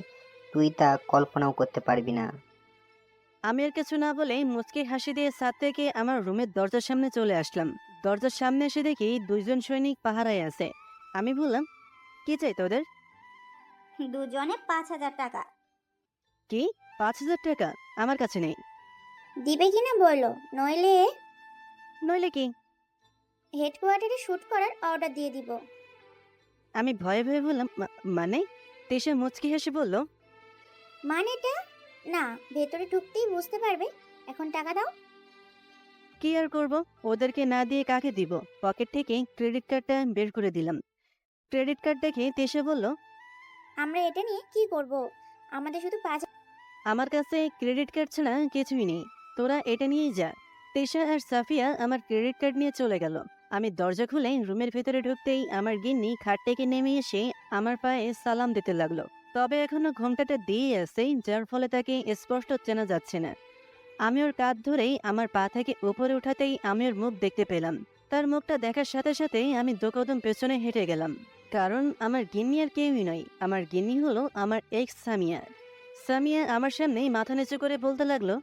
তুই তা কল্পনাও করতে পারবি না। আমি আর কিছু না বলে মুচকি হাসি দিয়ে ছাদ থেকে আমার রুমের দরজার সামনে চলে আসলাম। দরজার সামনে এসে দেখি 2জন সৈনিক পাহারায় আছে। আমি বললাম, কি চাই তোদের? দুজনে 5,000 টাকা। কি? 5,000 টাকা আমার কাছে নেই। দিবে কিনা বলো, নইলে নইলে কি? হেডকোয়ার্টারে শুট করার অর্ডার দিয়ে দিব। আমি ভয়ে ভয়ে বললাম, মানে? তেশা মুচকি হেসে বলল, মানেটা না, ভেতরে ঢুকতেই বুঝতে পারবে। এখন টাকা দাও। কি আর করব, ওদেরকে না দিয়ে কাকে দিব? পকেট থেকে ক্রেডিট কার্ডটা বের করে দিলাম। ক্রেডিট কার্ড দেখে তেশা বলল, আমরা এটা নিয়ে কি করব? আমাদের শুধু 5। আমার কাছে ক্রেডিট কার্ড ছাড়া কিছুই নেই, তোরা এটা নিয়েই যা। তেশা আর সাফিয়া আমার ক্রেডিট কার্ড নিয়ে চলে গেল। আমি দরজা খুলে রুমের ভেতরে ঢুকতেই আমার গিন্নি খাট থেকে নেমে এসে আমার পায়ে সালাম দিতে লাগলো। তবে এখনো ঘোমটাটা দিয়ে আছে, যার ফলে তাকে স্পষ্ট চেনা যাচ্ছে না। আমি ওর কাঁধ ধরেই আমার পা থেকে উপরে উঠাতেই আমি ওর মুখ দেখতে পেলাম। তার মুখটা দেখার সাথে সাথেই আমি 2 কদম পেছনে হেঁটে গেলাম, কারণ আমার গিন্নি আর কেউই নয়, আমার গিন্নি হলো আমার এক্স সামিয়া। সামিয়া আমার সামনেই মাথা নিচু করে বলতে লাগলো,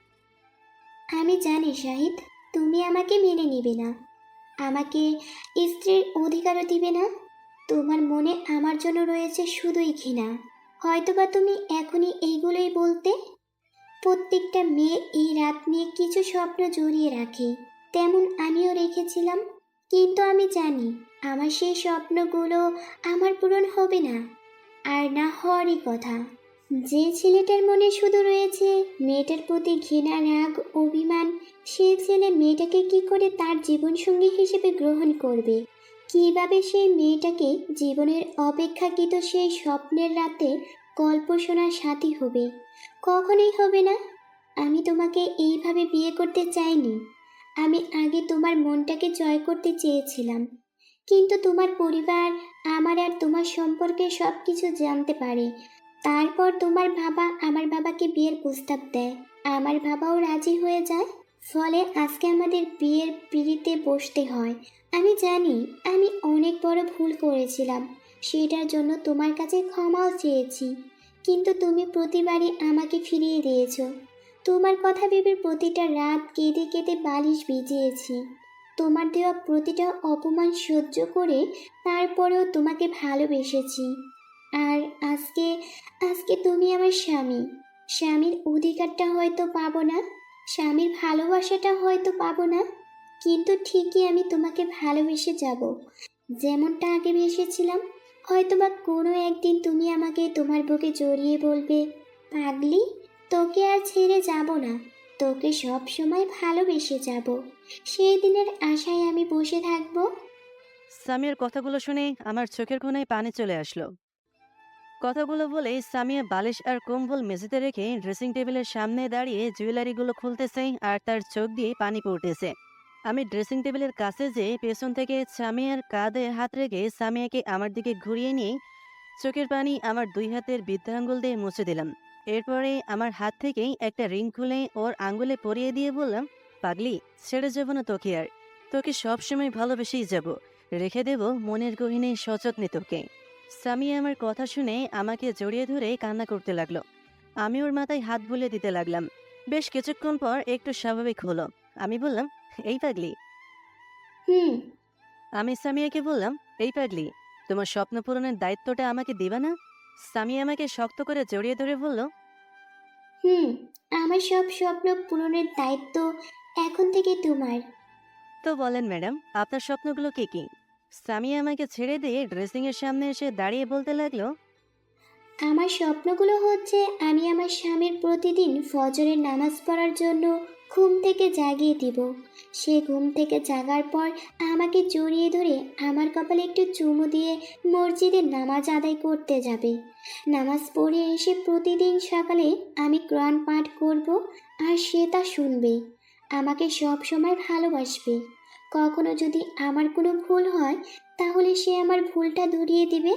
আমি জানি শাহিদ, তুমি আমাকে মেনে নিবে না, আমাকে স্ত্রীর অধিকারও দিবে না। তোমার মনে আমার জন্য রয়েছে শুধুই ঘৃণা। হয়তোবা তুমি এখনই এইগুলোই বলতে। প্রত্যেকটা মেয়ে এই রাত নিয়ে কিছু স্বপ্ন জড়িয়ে রাখে, তেমন আমিও রেখেছিলাম। কিন্তু আমি জানি আমার সেই স্বপ্নগুলো আমার পূরণ হবে না, আর না হওয়ারই কথা। যে ছেলেটার মনে শুধু রয়েছে মেয়েটার প্রতি ঘৃণা, রাগ, অভিমান, সে ছেলে মেয়েটাকে কি করে তার জীবনসঙ্গী হিসেবে গ্রহণ করবে? কিভাবে সেই মেয়েটাকে জীবনের অপেক্ষাকৃত সেই স্বপ্নের রাতে গল্প শোনার সাথী হবে? কখনোই হবে না। আমি তোমাকে এইভাবে বিয়ে করতে চাইনি। আমি আগে তোমার মনটাকে জয় করতে চেয়েছিলাম, কিন্তু তোমার পরিবার আমার আর তোমার সম্পর্কে সব কিছু জানতে পারে। তারপর তোমার বাবা আমার বাবাকে বিয়ের প্রস্তাব দেয়, আমার বাবাও রাজি হয়ে যায়। ফলে আজকে আমাদের বিয়ের পিঁড়িতে বসতে হয়। আমি জানি আমি অনেক বড় ভুল করেছিলাম, সেটার জন্য তোমার কাছে ক্ষমাও চেয়েছি, কিন্তু তুমি প্রতিবারই আমাকে ফিরিয়ে দিয়েছো। তোমার কথা ভেবে প্রতিটা রাত কেঁদে কেঁদে বালিশ ভিজিয়েছি। তোমার দেওয়া প্রতিটা অপমান সহ্য করে তারপরেও তোমাকে ভালোবেসেছি। আর আজকে আজকে তুমি আমার স্বামী। স্বামীর অধিকারটা হয়তো পাবো না, স্বামীর ভালোবাসাটা হয়তো পাবো না, কিন্তু ঠিকই আমি তোমাকে ভালোবেসে যাব, যেমনটা আগে বেসেছিলাম। হয়তোবা কোনো একদিন তুমি আমাকে তোমার বুকে জড়িয়ে বলবে, পাগলি, তোকে আর ছেড়ে যাব না, তোকে সব সময় ভালোবেসে যাব। সেই দিনের আশায় আমি বসে থাকবো। সামিয়ার কথাগুলো শুনে আমার চোখের কোণায় পানি চলে আসলো। কথাগুলো বলে সামিয়া বালিশ আর কম্বল মেঝেতে রেখে ড্রেসিং টেবিলের সামনে দাঁড়িয়ে জুয়েলারিগুলো খুলতেছে আর তার চোখ দিয়ে পানি পড়তেছে। আমি ড্রেসিং টেবিলের কাছে যেয়ে পেছন থেকে সামিয়ার কাঁধে হাত রেখে সামিয়াকে আমার দিকে ঘুরিয়ে নিয়ে চোখের পানি আমার 2 হাতের বৃদ্ধাঙ্গুল দিয়ে মুছে দিলাম। এরপরে আমার হাত থেকেই একটা রিং খুলে ওর আঙ্গুলে পরিয়ে দিয়ে বললাম, পাগলি, ছেড়ে যাব না তোকে আর, তোকে সবসময় ভালোবেসেই যাব, রেখে দেব মনের গহীনে সযত্নে তোকে। সামিয়া আমার কথা শুনে আমাকে জড়িয়ে ধরে কান্না করতে লাগলো। আমি ওর মাথায় হাত বুলিয়ে দিতে লাগলাম। বেশ কিছুক্ষণ পর একটু স্বাভাবিক হলো। আমি বললাম, এই পাগলি। হুম। আমি সামিয়াকে বললাম, এই পাগলি, তোমার স্বপ্ন পূরণের দায়িত্বটা আমাকে দিবা না? সামিয়া আমাকে শক্ত করে জড়িয়ে ধরে বলল, হুম, আমার সব স্বপ্ন পূরণের দায়িত্ব এখন থেকে তোমার। তো বলেন ম্যাডাম, আপনার স্বপ্নগুলো কি কি? সামিয়া আমাকে ছেড়ে দিয়ে ড্রেসিংয়ের সামনে এসে দাঁড়িয়ে বলতে লাগলো, আমার স্বপ্নগুলো হচ্ছে আমি আমার স্বামীর প্রতিদিন ফজরের নামাজ পড়ার জন্য ঘুম থেকে জাগিয়ে দিব। সে ঘুম থেকে জাগার পর আমাকে জড়িয়ে ধরে আমার কপালে একটু চুমু দিয়ে মসজিদে নামাজ আদায় করতে যাবে। নামাজ পড়ে এসে প্রতিদিন সকালে আমি কোরআন পাঠ করব, আর সে তা শুনবে। আমাকে সব সময় ভালোবাসবে। কখনো যদি আমার কোনো ভুল হয়, তাহলে সে আমার ভুলটা ধরিয়ে দিবে।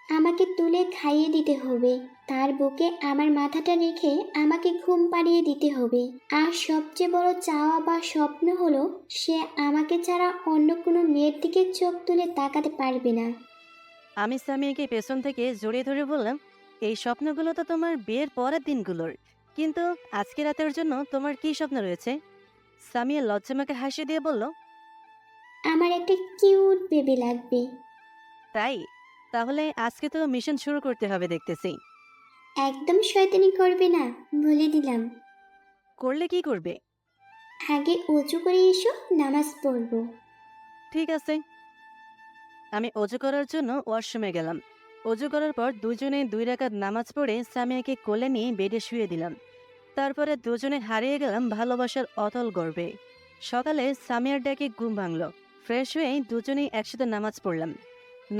আমাকে তুলে খাইয়ে দিতে হবে, তার বুকে আমার মাথাটা রেখে আমাকে ঘুম পাড়িয়ে দিতে হবে। আর সবচেয়ে বড় চাওয়া বা স্বপ্ন হলো, সে আমাকে ছাড়া অন্য কোনো মেয়ের দিকে চোখ তুলে তাকাতে পারবে না। আমি সামিয়াকে পেছন থেকে জড়িয়ে ধরে বললাম, এই স্বপ্নগুলো তো তোমার বিয়ের পরের দিনগুলোর, কিন্তু আজকে রাতের জন্য তোমার কি স্বপ্ন রয়েছে? সামিয়া লজ্জামাকে হাসি দিয়ে বলল, আমার একটা কিউট বেবি লাগবে। তাই? তাহলে আজকে তো মিশন শুরু করতে হবে দেখতেছি। একদম শয়তানি করবে না, বলে দিলাম। করলে কি করবে? আগে উঁচু করে এসো, নামাজ পড়বো। ঠিক আছে। আমি অজু করার জন্য ওয়াশরুমে গেলাম। অজু করার পর দুজনে 2 রাকাত নামাজ পড়ে সামিয়াকে কোলে নিয়ে বেডে শুয়ে দিলাম। তারপরে দুজনে হারিয়ে গেলাম ভালোবাসার অতল গর্বে। সকালে সামিয়ার ডাকে ঘুম ভাঙল। ফ্রেশ হয়ে দুজনেই একসাথে নামাজ পড়লাম।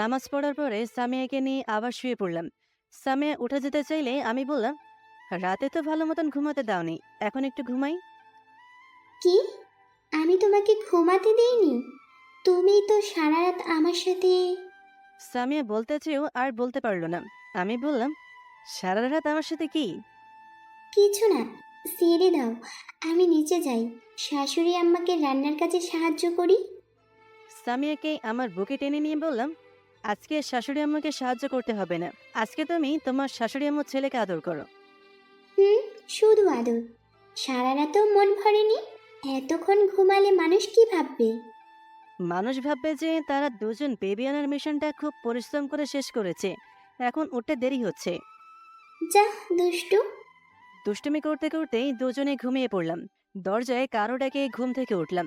নামাজ পড়ার পরে সামিয়াকে নিয়ে আবার শুয়ে পড়লাম। সামিয়া উঠে যেতে চাইলে আমি বললাম, রাতে তো ভালো মতন ঘুমাতে দাওনি, এখন একটু ঘুমাই। কি? আমি তোমাকে ঘুমাতে দেইনি? তুমি তো সারা রাত আমার সাথে। সামিয়া বলতে চেয়েও আর বলতে পারলো না। আমি বললাম, সারা রাত আমার সাথে কি? কিছু না, ছেড়ে দাও, আমি নিচে যাই, শাশুড়ি আম্মাকে রান্নার কাজে সাহায্য করি। সামিয়াকে আমার বুকে টেনে নিয়ে বললাম, আজকে শাশুড়ি আম্মাকে সাহায্য করতে হবে না। আজকে তুমি তোমার শাশুড়ি আম্মুর ছেলেকে আদর করো। হুম, শুধু আদর? সারা রাতেও মন ভরেনি? এতক্ষণ ঘুমালে মানুষ কি ভাববে? মানুষ ভাববে যে তারা দুজন বেবি আনার মিশনটা খুব পরিশ্রম করে শেষ করেছে, এখন উঠতে দেরি হচ্ছে। যা দুষ্টু। দুষ্টুমি করতে করতেই দুজনে ঘুমিয়ে পড়লাম। দরজায় কারো ডাকে ঘুম থেকে উঠলাম।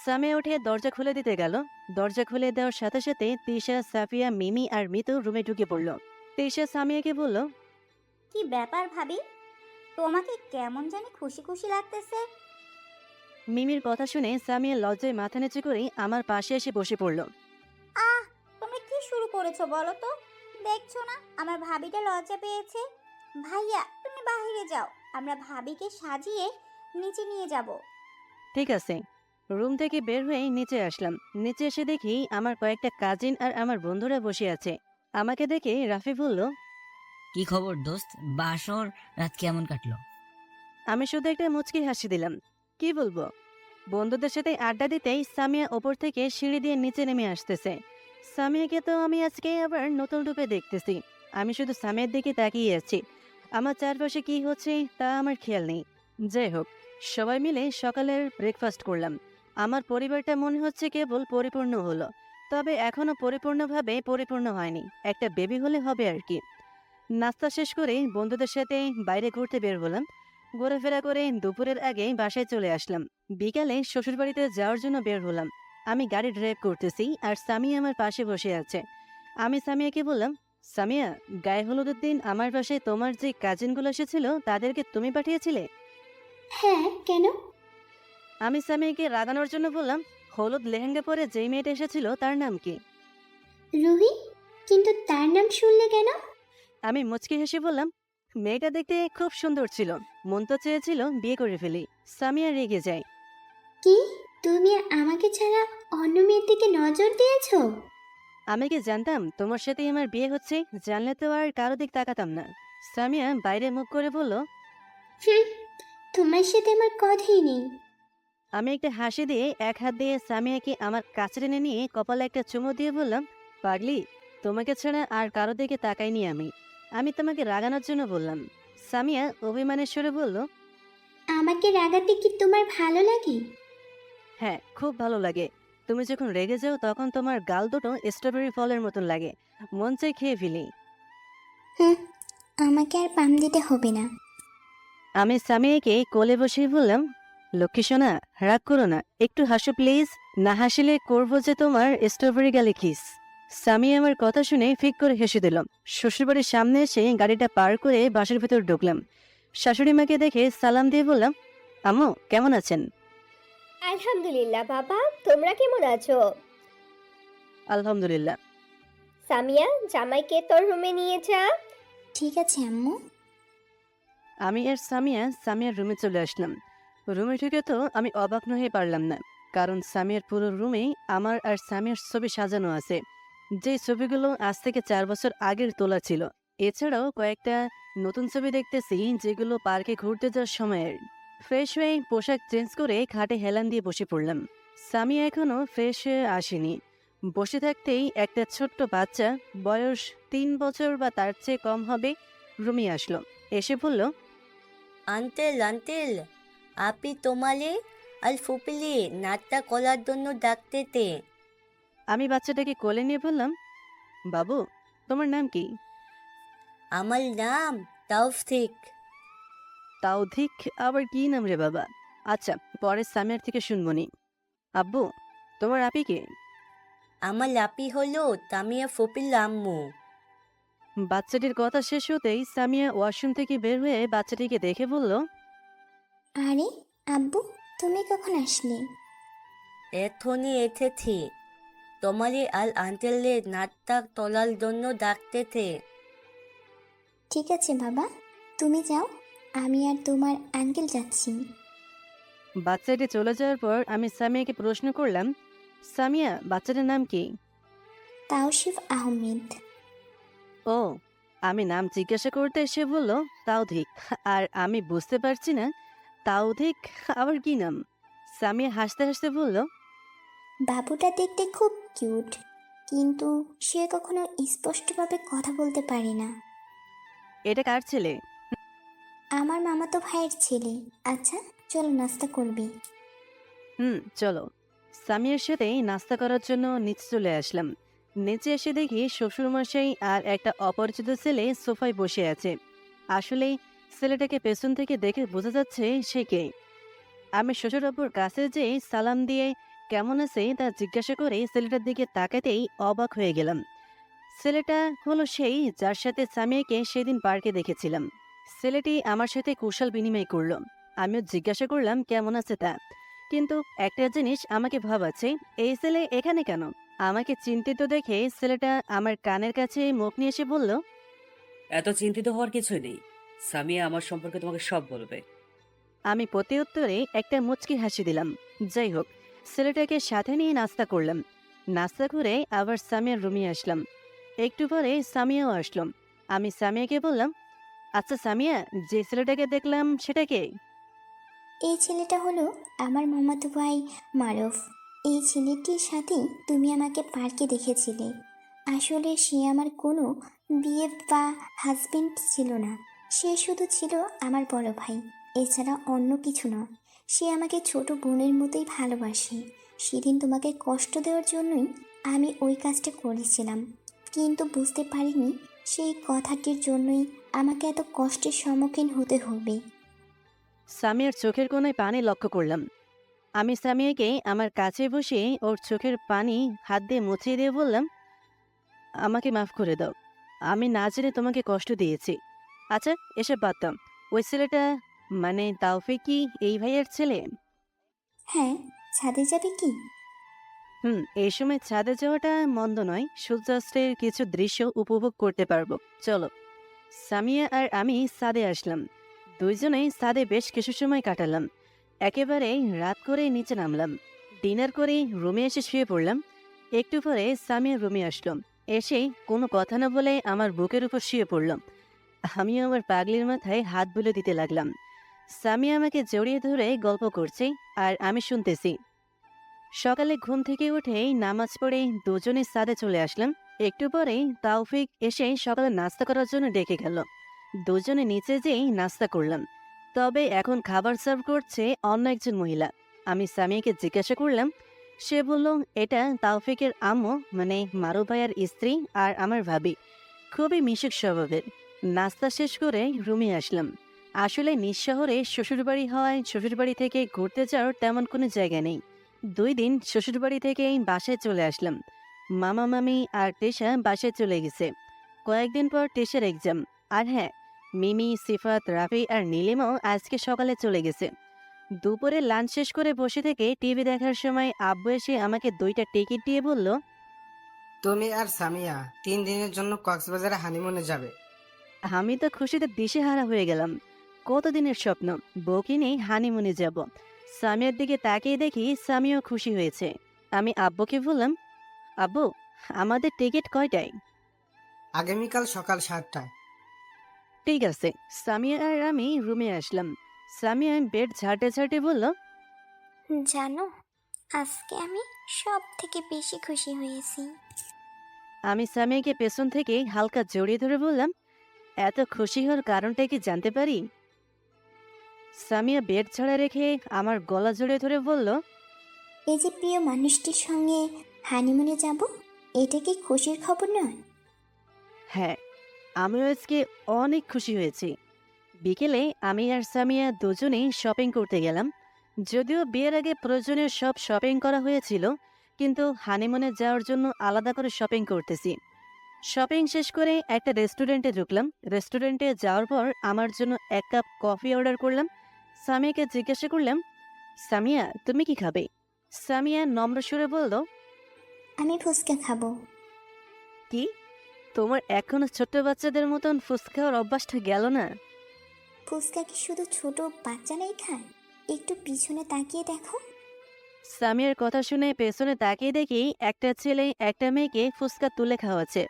সামিয়া উঠে দরজা খুলে দিতে গেল। দরজা খুলে দেওয়ার সাথে সাথে তিশা, সাফিয়া, মিমি আর মিতু রুমে ঢুকে পড়ল। তিশা সামিয়াকে বলল, কি ব্যাপার ভাবি, তোমাকে কেমন জানি খুশি খুশি লাগতেছে। মিমির কথা শুনে সামিয়া লজ্জায় মাথা নিচু করে আমার পাশে এসে বসে পড়ল। আহ, তোমরা কি শুরু করেছো বলো তো? দেখছো না আমার ভাবিটা লজ্জা পেয়েছে। ভাইয়া তুমি বাইরে যাও, আমরা ভাবিকে সাজিয়ে নিচে নিয়ে যাব। ঠিক আছে। রুম থেকে বের হয়ে নিচে আসলাম। নিচে এসে দেখি আমার কয়েকটা কাজিন আর আমার বন্ধুরা বসে আছে। আমাকে দেখে রাফি বলল, কি খবর দোস্ত, বাসর রাত কেমন কাটলো? আমি শুধু একটা মুচকি হাসি দিলাম। কি বলবো, বন্ধুদের সাথে আড্ডা দিতেই সামিয়া ওপর থেকে সিঁড়ি দিয়ে নিচে নেমে আসতেছে। সামিয়াকে তো আমি আজকে আবার নতুন রূপে দেখতেছি। আমি শুধু সামিয়ার দিকে তাকিয়ে আছি। আমার চারপাশে কি হচ্ছে তা আমার খেয়াল নেই। যাই হোক, সবাই মিলে সকালের ব্রেকফাস্ট করলাম। আমার পরিবারটা মনে হচ্ছে কেবল পরিপূর্ণ হলো, তবে এখনো পরিপূর্ণভাবে পরিপূর্ণ হয়নি। একটা বেবি হলে হবে আর কি। নাস্তা শেষ করে বন্ধুদের সাথে বাইরে ঘুরতে বের হলাম। ঘোরাফেরা করে দুপুরের আগে বাসায় চলে আসলাম। বিকালে শ্বশুরবাড়িতে যাওয়ার জন্য বের হলাম। আমি গাড়ি ড্রাইভ করতেছি আর সামিয়া আমার পাশে বসে আছে। আমি সামিয়াকে বললাম, সামিয়া, গায়ে হলুদের দিন আমার বাসায় তোমার যে কাজিনগুলো এসেছিল তাদেরকে তুমি পাঠিয়েছিলে? হ্যাঁ, কেন? আমি সামিয়াকে রাগানোর জন্য বললাম, হলুদ লেহেঙ্গা পরে যেই মেয়েটা এসেছিল তার নাম কি? রুহি। কিন্তু তার নাম শুনলে কেন? আমি মুচকি হেসে বললাম, মেয়েটা দেখতে খুব সুন্দর ছিল, মন তো চেয়েছিল বিয়ে করে ফেলি। সামিয়া রেগে যায়। কি, তুমি আমাকে ছাড়া অন্য মেয়ের দিকে নজর দিয়েছো? আমি কি জানতাম তোমার সাথেই আমার বিয়ে হচ্ছে? জানলে তো আর কারো দিক তাকাতাম না। সামিয়া বাইরে মুখ করে বলল। হুম, তোমার সাথে আমার কথাই নেই। আমি একটা হাসি দিয়ে এক হাত দিয়ে সামিয়াকে আমার কাছে টেনে নিয়ে কপালে একটা চুমু দিয়ে বললাম, পাগলি, তোমাকে ছাড়া আর কারো দিকে তাকাইনি আমি। আমি তোমাকে রাগানোর জন্য বললাম। সামিয়া অভিমানের স্বরে বলল, আমাকে রাগাতে কি তোমার ভালো লাগে? হ্যাঁ, খুব ভালো লাগে। তুমি যখন রেগে যাও তখন তোমার গাল দুটো স্ট্রবেরি ফলের মতন লাগে, মন চাই খেয়ে ফেলি। হুম, আমাকে আর পাম দিতে হবে না। আমি সামিয়াকে কোলে বসিয়ে বললাম, লক্ষ্মী সোনা, রাগ করো না, একটু হাসো প্লিজ। না হাসলে করবো যে তোমার স্ট্রবেরি গালে কিস। সামিয়া আমার কথা শুনে ফিক করে হেসে দিল। শ্বশুরবাড়ির সামনে এসে গাড়িটা পার করে বাসার ভেতর ঢুকলাম। শাশুড়ি মাকে দেখে সালাম দিয়ে বললাম, আম্মু কেমন আছেন? আলহামদুলিল্লাহ বাবা, তোমরা কেমন আছো? আলহামদুলিল্লাহ। সামিয়া, জামাইকে তোর রুমে নিয়ে যা। ঠিক আছে আম্মু। আমি আর সামিয়ার রুমে চলে আসলাম। রুমে ঢুকে তো আমি অবাক না হয়ে পারলাম না, কারণ সামিয়ার পুরো রুমে আমার আর সামিয়ার ছবি সাজানো আছে, যে ছবিগুলো আজ থেকে 4 বছর আগের তোলা ছিল। এছাড়াও কয়েকটা নতুন ছবি দেখতেছি যেগুলো পার্কে ঘুরতে যাওয়ার সময়ের। ফ্রেশ হয়ে পোশাক চেঞ্জ করে খাটে হেলান দিয়ে বসে পড়লাম। সামিয়া এখনো ফ্রেশ হয়ে আসেনি। বসে থাকতেই একটা ছোট্ট বাচ্চা, বয়স 3 বছর বা তার চেয়ে কম হবে, রুমে আসলো। এসে বলল, আঙ্কেল আঙ্কেল, আপনি তোমালে আর ফুপিলে নাটটা করার জন্য ডাকতেতে। আমি বাচ্চাটাকে কোলে নিয়ে বললাম, বাবু, তোমার নাম কি? আমার নাম তাওফিক। তাওধিক আবার কি নাম রে বাবা? আচ্ছা, পরে সামিয়ার থেকে শুনবনি। আব্বু, তোমার আপি কে? আমার আপি হলো তামিয়া ফুপিল আম্মু। বাচ্চাটির কথা শেষ হতেই সামিয়া ওয়াশরুম থেকে বের হয়ে বাচ্চাটিকে দেখে বলল, আরে আব্বু, তুমি কখন আসলে? এখনই এসেছি, তোমারে আর আঙ্কেলের নাটটা তোলার জন্য ডাকতেতে। ঠিক আছে বাবা, তুমি যাও, আমি আর তোমার আঙ্কেল যাচ্ছি। বাচ্চাটি চলে যাওয়ার পর আমি সামিয়াকে প্রশ্ন করলাম, সামিয়া, বাচ্চাটার নাম কি? তাওশিফ আহমেদ। ও, আমি নাম জিজ্ঞাসা করতে সে বলল তাওধিক। আর আমি বুঝতে পারছি না তাওধিক আবার কি নাম। সামিয়া হাসতে হাসতে বলল, বাবুটা দেখতে খুব কিউট, কিন্তু সে কখনো স্পষ্টভাবে কথা বলতে পারে না। এটা কার ছেলে? আমার মামাতো ভাইয়ের ছেলে। আচ্ছা, চলো নাস্তা করবি। চলো। সামিয়ার সাথে নাস্তা করার জন্য নিচে চলে আসলাম। নিচে এসে দেখি শ্বশুরমশাই আর একটা অপরিচিত ছেলে সোফায় বসে আছে। আসলে ছেলেটাকে পেছন থেকে দেখে বোঝা যাচ্ছে সে কে। আমি শ্বশুর আব্বুর কাছে যেয়ে সালাম দিয়ে কেমন আছে তা জিজ্ঞাসা করে ছেলেটার দিকে তাকাতেই অবাক হয়ে গেলাম। ছেলেটা হলো সেই যার সাথে সামিয়াকে সেদিন পার্কে দেখেছিলাম। ছেলেটি আমার সাথে কুশল বিনিময় করলো। আমিও জিজ্ঞাসা করলাম কেমন আছে তা। কিন্তু একটা জিনিস আমাকে ভাবাচ্ছে, এই ছেলে এখানে কেন? আমাকে চিন্তিত দেখে ছেলেটা আমার কানের কাছে মুখ নিয়ে এসে বলল, এত চিন্তিত হওয়ার কিছুই নেই। সামিয়া আমার সম্পর্কে তোমাকে সব বলবে। আমি প্রতি উত্তরে একটা মুচকি হাসি দিলাম। যাই হোক, ছেলেটাকে সাথে নিয়ে নাস্তা করলাম। নাস্তা করে আবার সামিয়ার রুমে আসলাম। একটু পরে সামিয়াও আসলো। আমি সামিয়াকে বললাম, আচ্ছা সামিয়া, যে ছেলেটাকে দেখলাম সেটা কে? এই ছেলেটা হলো আমার মামাতো ভাই মারুফ। এই ছেলেটির সাথেই তুমি আমাকে পার্কে দেখেছিলে। আসলে সে আমার কোনো বিয়ে বা হাজবেন্ড ছিল না, সে শুধু ছিল আমার বড় ভাই, এছাড়া অন্য কিছু নয়। সে আমাকে ছোট বোনের মতোই ভালোবাসে। সেদিন তোমাকে কষ্ট দেওয়ার জন্যই আমি ওই কাজটা করেছিলাম, কিন্তু বুঝতে পারিনি সেই কথাটির জন্যই আমাকে এত কষ্টের সম্মুখীন হতে হবে। সামিয়ার চোখের কোণায় পানি লক্ষ্য করলাম। আমি সামিয়াকে আমার কাছে বসে ওর চোখের পানি হাত দিয়ে মুছিয়ে দিয়ে বললাম, আমাকে মাফ করে দাও, আমি না জেনে তোমাকে কষ্ট দিয়েছি। আচ্ছা, এসব বাদতাম। ওই ছেলেটা মানে তাওফিক কি এই ভাইয়ের ছেলে? হ্যাঁ, ছাদে যাবে কি? এই সময় ছাদে যাওয়াটা মন্দ নয়, সূর্যাস্তের কিছু দৃশ্য উপভোগ করতে পারবো। চলো। সামিয়া আর আমি ছাদে আসলাম। দুইজনেই ছাদে বেশ কিছু সময় কাটালাম। একেবারে রাত করে নিচে নামলাম। ডিনার করে রুমে এসে শুয়ে পড়লাম। একটু পরে সামিয়া রুমে আসলো। এসে কোনো কথা না বলে আমার বুকের উপর শুয়ে পড়লাম। আমিও আমার পাগলির মাথায় হাত বুলে দিতে লাগলাম। সামিয়া আমাকে জড়িয়ে ধরে গল্প করছে আর আমি শুনতেছি। সকালে ঘুম থেকে উঠেই নামাজ পড়ে দুজনে ছাদে চলে আসলাম। একটু পরেই তাওফিক এসে সকালে নাস্তা করার জন্য ডেকে গেল। দুজনে নিচে যেই নাস্তা করলাম। তবে এখন খাবার সার্ভ করছে অন্য একজন মহিলা। আমি সামিয়াকে জিজ্ঞাসা করলাম। সে বলল এটা তাওফিকের আম্মু, মানে মারু ভাইয়ার স্ত্রী আর আমার ভাবি। খুবই মিশুক স্বভাবের। নাস্তা শেষ করে রুমে আসলাম। আসলে নিজ শহরে শ্বশুরবাড়ি হওয়ায় শ্বশুরবাড়ি থেকে ঘুরতে যাওয়ার তেমন কোনো জায়গা নেই। 2 দিন শ্বশুরবাড়ি থেকেই বাসায় চলে আসলাম। মামা মামি আর টেশা বাসায় চলে গেছে। কয়েকদিন পর টেশার এক্সাম। আর হ্যাঁ, মিমি, সিফাত, রাফি আর নীলিমাও আজকে সকালে চলে গেছে। দুপুরে লাঞ্চ শেষ করে বসে থেকে টিভি দেখার সময় আব্বু এসে আমাকে 2টা টিকিট দিয়ে বলল, তুমি আর সামিয়া 3 দিনের জন্য কক্সবাজারে হানিমুনে যাবে। আমি তো খুশিতে দিশেহারা হয়ে গেলাম। কতদিনের স্বপ্ন, বউকে নিয়ে হানিমুনে যাব। সামিয়ার দিকে তাকিয়ে দেখি সামিয়াও খুশি হয়েছে। আমি আব্বুকে বললাম, আব্বু, আমাদের টিকিট কয়টায়? আগামীকাল সকাল 7টায়। ঠিক আছে। সামিয়া আর আমি রুমে আসলাম। সামিয়া বেড ঝাঁটে ঝাঁটে বলল, জানো, আজকে আমি সব থেকে বেশি খুশি হয়েছি। আমি সামিয়াকে পেছন থেকে হালকা জড়িয়ে ধরে বললাম, এত খুশি হওয়ার কারণটা কি জানতে পারি? সামিয়া বেড ছাড়া রেখে আমার গলা জড়িয়ে ধরে বলল, এই যে প্রিয় মানুষটির সঙ্গে হানিমুনে যাব, এটা কি খুশির খবর নয়? হ্যাঁ, আমিও আজকে অনেক খুশি হয়েছি। বিকেলে আমি আর সামিয়া দুজনেই শপিং করতে গেলাম। যদিও বিয়ের আগে প্রয়োজনীয় সব শপিং করা হয়েছিল, কিন্তু হানিমুনে যাওয়ার জন্য আলাদা করে শপিং করতেছি। শপিং শেষ করে একটা রেস্টুরেন্টে ঢুকলাম। রেস্টুরেন্টে যাওয়ার পর আমার জন্য 1 কাপ কফি অর্ডার করলাম। সামিয়াকে জিজ্ঞাসা করলাম, সামিয়া তুমি কি খাবে? সামিয়া নম্র সুরে বলল, আমি ফুচকা খাবো। কি, তোমার এখনো ছোট্ট বাচ্চাদের মতন ফুচকা খাওয়ার অভ্যাসটা গেল না? ফুচকা কি শুধু ছোট বাচ্চারাই খায়? একটু পিছনে তাকিয়ে দেখো। সামিয়ার কথা শুনে পেছনে তাকিয়ে দেখি একটা ছেলে একটা মেয়েকে ফুচকা তুলে খাওয়াচ্ছে।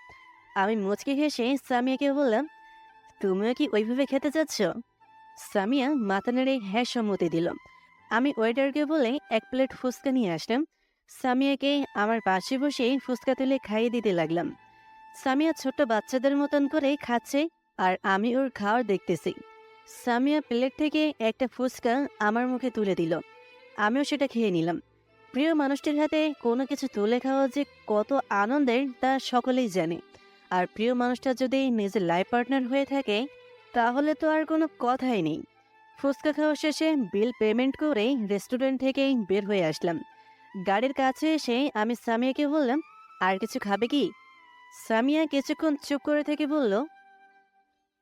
আমি মুচকি হেসে সামিয়াকে বললাম, তুমিও কি ওইভাবে খেতে চাচ্ছ? সামিয়া মাথা নেড়ে হ্যাঁ সম্মতি দিল। আমি ওয়েটারকে বলে 1 প্লেট ফুচকা নিয়ে আসলাম। সামিয়াকে আমার পাশে বসে ফুচকা তুলে খাইয়ে দিতে লাগলাম। সামিয়া ছোট্ট বাচ্চাদের মতন করে খাচ্ছে আর আমি ওর খাওয়ার দেখতেছি। সামিয়া প্লেট থেকে একটা ফুচকা আমার মুখে তুলে দিল। আমিও সেটা খেয়ে নিলাম। প্রিয় মানুষটির হাতে কোনো কিছু তুলে খাওয়া যে কত আনন্দের তা সকলেই জানে। আর প্রিয় মানুষটা যদি নিজের লাইফ পার্টনার হয়ে থাকে তাহলে তো আর কোনো কথাই নেই। ফুচকা খাওয়া শেষে বিল পেমেন্ট করে রেস্টুরেন্ট থেকে বের হয়ে আসলাম। গাড়ির কাছে এসে আমি সামিয়াকে বললাম, আর কিছু খাবে কি? সামিয়া কিছুক্ষণ চুপ করে থেকে বলল,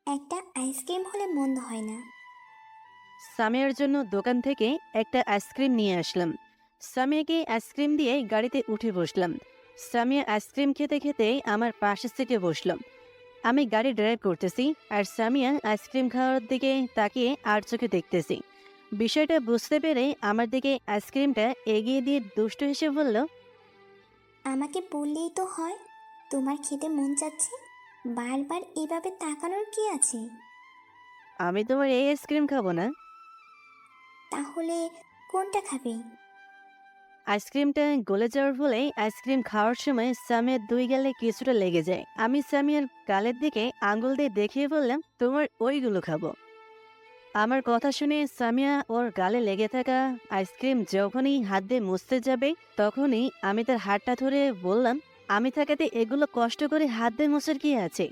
একটা আইসক্রিম হলে মন্দ হয় না। সামিয়ার জন্য দোকান থেকে একটা আইসক্রিম নিয়ে আসলাম। সামিয়াকে আইসক্রিম দিয়ে গাড়িতে উঠে বসলাম। সামিয়া আইসক্রিম খেতে খেতে আমার পাশের সিটে বসলাম। আমি গাড়ি ড্রাইভ করতেছি আর সামিয়া আইসক্রিম খাওয়ার দিকে তাকিয়ে আর চোখে দেখতেছি। বিষয়টা বুঝতে পেরে আমার দিকে আইসক্রিমটা এগিয়ে দিয়ে দুষ্ট হেসে বলল, আমাকে বললেই তো হয়, তোমার খেতে মন চাচ্ছে, বারবার এভাবে তাকানোর কি আছে? আমি তোমার এই আইসক্রিম খাবো না। তাহলে কোনটা খাবে? আইসক্রিমটা গলে যাওয়ার ফলে আইসক্রিম খাওয়ার সময় সামিয়ার 2 গালে কিছুটা লেগে যায়। আমি সামিয়ার গালের দিকে আঙ্গুল দিয়ে দেখিয়ে বললাম, তোমার ওইগুলো খাবো। আমার কথা শুনে সামিয়া ওর গালে লেগে থাকা আইসক্রিম যখনই হাত দিয়ে মুছতে যাবে তখনই আমি তার হাতটা ধরে বললাম, আমি থাকাতে এগুলো কষ্ট করে হাত দিয়ে মোছার কি আছে?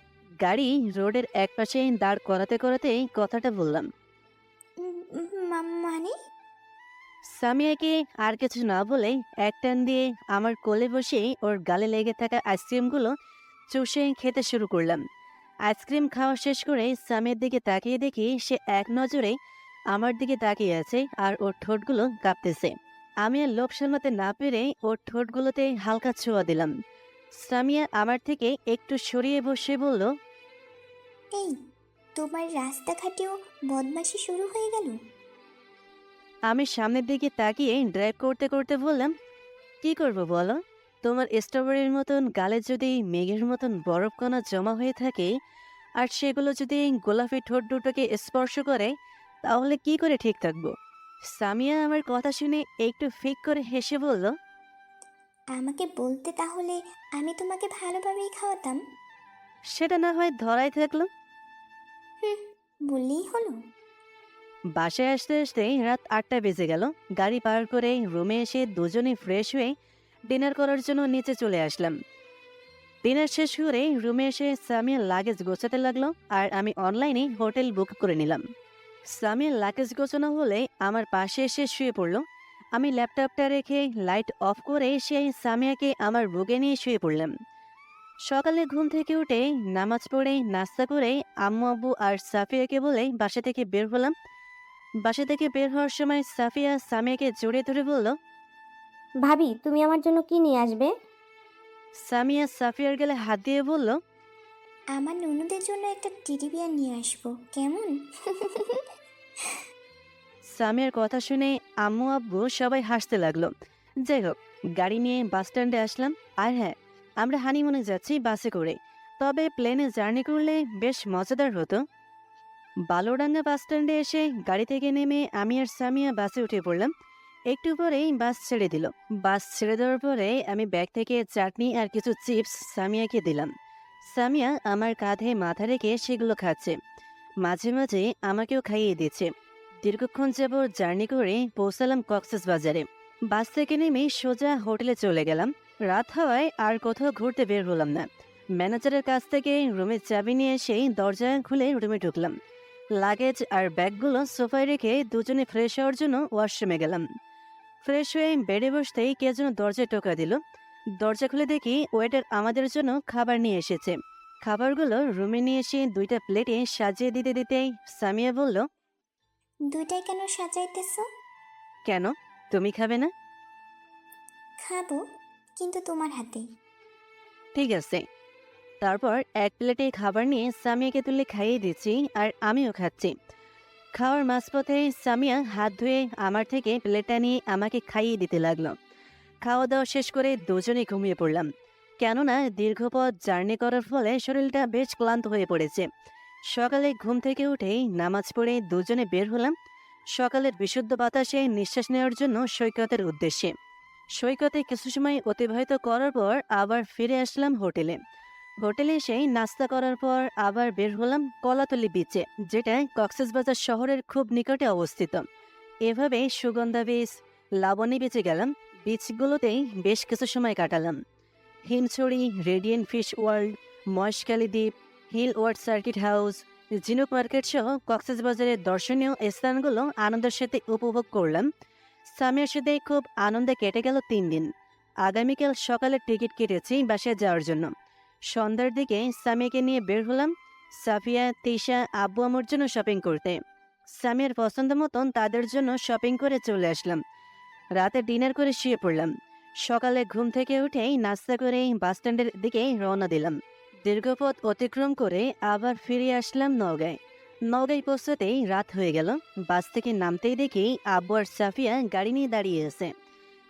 গাড়ি রোডের একপাশে দাঁড় করাতে করাতেই কথাটা বললাম। মানে? সামিয়াকে আর কিছু না বলে এক টান দিয়ে আমার কোলে বসে ওর গালে লেগে থাকা আইসক্রিমগুলো চুষে খেতে শুরু করলাম। আইসক্রিম খাওয়া শেষ করে সামিয়ার দিকে তাকিয়ে দেখি সে এক নজরে আমার দিকে তাকিয়ে আছে আর ওর ঠোঁটগুলো কাঁপতেছে। আমি আর লোভ সামলাতে না পেরে ওর ঠোঁটগুলোতে হালকা ছোঁয়া দিলাম। সামিয়া আমার থেকে একটু সরিয়ে বসে বলল, এই, তোমার রাস্তাঘাটেও বদমাশি শুরু হয়ে গেল? আমি সামনের দিকে তাকিয়ে ড্রাইভ করতে করতে বললাম, কি করব বলো? তোমার স্ট্রবেরির মতন গালে যদি মেঘের মতন বরফ কণা জমা হয়ে থাকে আর সেগুলো যদি গোলাপি ঠোঁট দুটোকে স্পর্শ করে তাহলে কি করে ঠিক থাকবো? সামিয়া আমার কথা শুনে একটু ফিক করে হেসে বলল, আমাকে বলতে তাহলে আমি তোমাকে ভালোভাবেই খাওয়াতাম। সেটা না হয় ধরাই থাকলো। বললেই হলো। বাসায় আসতে আসতে রাত 8টা বেজে গেল। গাড়ি পার করে রুমে এসে দুজনে ফ্রেশ হয়ে ডিনার করার জন্য নিচে চলে আসলাম। ডিনার শেষ করে রুমে এসে সামিয়ার লাগেজ গোছাতে লাগলো আর আমি অনলাইনে হোটেল বুক করে নিলাম। সামিয়ার লাগেজ গোছানো হলে আমার পাশে এসে শুয়ে পড়লো। আমি ল্যাপটপটা রেখে লাইট অফ করে সেই সামিয়াকে আমার বুকে নিয়ে শুয়ে পড়লাম। সকালে ঘুম থেকে উঠে নামাজ পড়ে নাস্তা করে আম্মু আব্বু আর সাফিয়াকে বলে বাসা থেকে বের হলাম। বাসা থেকে বের হওয়ার সময় সাফিয়া সামিয়াকে জড়িয়ে ধরে বলল, ভাবি, তুমি আমার জন্য কি নিয়ে আসবে? সামিয়া সাফিয়ার গেলে হাত দিয়ে বলল, আমার ননদের জন্য একটা টেডি বিয়ার নিয়ে আসবো, কেমন? সামিয়ার কথা শুনে আম্মু আব্বু সবাই হাসতে লাগলো। যাই হোক, গাড়ি নিয়ে বাস স্ট্যান্ডে আসলাম। আর হ্যাঁ, আমরা হানিমুনে যাচ্ছি বাসে করে, তবে প্লেনে জার্নি করলে বেশ মজাদার হতো। বালুডাঙ্গা বাস স্ট্যান্ডে এসে গাড়ি থেকে নেমে আমি আর সামিয়া বাসে উঠে পড়লাম। একটু পরেই বাস ছেড়ে দিল। বাস ছেড়ে দেওয়ার পরে আমি ব্যাগ থেকে চাটনি আর কিছু চিপস সামিয়াকে দিলাম। সামিয়া আমার কাঁধে মাথা রেখে সেগুলো খাচ্ছে, মাঝে মাঝে আমাকেও খাইয়ে দিচ্ছে। দীর্ঘক্ষণ যাবত জার্নি করে পৌঁছালাম কক্সবাজারে। বাস থেকে নেমে সোজা হোটেলে চলে গেলাম। রাত হওয়ায় আর কোথাও ঘুরতে বের হলাম না। ম্যানেজারের কাছ থেকে রুমের চাবি নিয়ে এসেই দরজা খুলে রুমে ঢুকলাম। লাগেজ আর ব্যাগগুলো সোফায় রেখে দুজনে ফ্রেশ হওয়ার জন্য ওয়াশরুমে গেলাম। ফ্রেশ হয়ে বেডে বসতেই কে যেন দরজায় টোকা দিল। দরজা খুলে দেখি ওয়েটার আমাদের জন্য খাবার নিয়ে এসেছে। খাবারগুলো রুমে নিয়ে এসে 2টা প্লেটে সাজিয়ে দিতে দিতেই সামিয়া বলল, দুইটাই কেন সাজাইতেছ? কেন, তুমি খাবে না? খাবো, কিন্তু তোমার হাতে। ঠিক আছে। তারপর 1 প্লেটে খাবার নিয়ে সামিয়াকে তুলে খাইয়ে দিচ্ছি আর আমিও খাচ্ছি। খাওয়ার মাঝপথে সামিয়া হাত ধুয়ে আমার থেকে প্লেটটা নিয়ে আমাকে খাইয়ে দিতে লাগলো। খাওয়া দাওয়া শেষ করে দুজনে ঘুমিয়ে পড়লাম, কেননা দীর্ঘ পথ জার্নি করার ফলে শরীরটা বেশ ক্লান্ত হয়ে পড়েছে। সকালে ঘুম থেকে উঠেই নামাজ পড়ে দুজনে বের হলাম সকালের বিশুদ্ধ বাতাসে নিঃশ্বাস নেওয়ার জন্য সৈকতের উদ্দেশ্যে। সৈকতে কিছু সময় অতিবাহিত করার পর আবার ফিরে আসলাম হোটেলে। হোটেলে এসে নাস্তা করার পর আবার বের হলাম কলাতলি বিচে, যেটা কক্সবাজার শহরের খুব নিকটে অবস্থিত। এভাবে সুগন্ধা বিচ, লাবণী বিচে গেলাম। বিচগুলোতেই বেশ কিছু সময় কাটালাম। Himchhari, radiant fish world, Maheshkhali দ্বীপ, hill ward circuit house, Jhinuk market সহ কক্সবাজারের দর্শনীয় স্থানগুলো আনন্দের সাথে উপভোগ করলাম। সামিয়ার সাথে খুব আনন্দে কেটে গেল 3 দিন। আগামীকাল সকালে টিকিট কেটেছি বাসায় যাওয়ার জন্য। সন্ধ্যার দিকে সামিয়াকে নিয়ে বের হলাম সাফিয়া, তিশা, আব্বু আম্মুর জন্য শপিং করতে। সামিয়ার পছন্দ মতন তাদের জন্য শপিং করে চলে আসলাম। রাতে ডিনার করে শুয়ে পড়লাম। সকালে ঘুম থেকে উঠেই নাস্তা করে বাসস্ট্যান্ডের দিকে রওনা দিলাম। দীর্ঘপথ অতিক্রম করে আবার ফিরে আসলাম নওগাঁয়। নওগাঁয় পৌঁছতেই রাত হয়ে গেল। বাস থেকে নামতেই দেখি আব্বু আর সাফিয়া গাড়ি নিয়ে দাঁড়িয়ে আছে।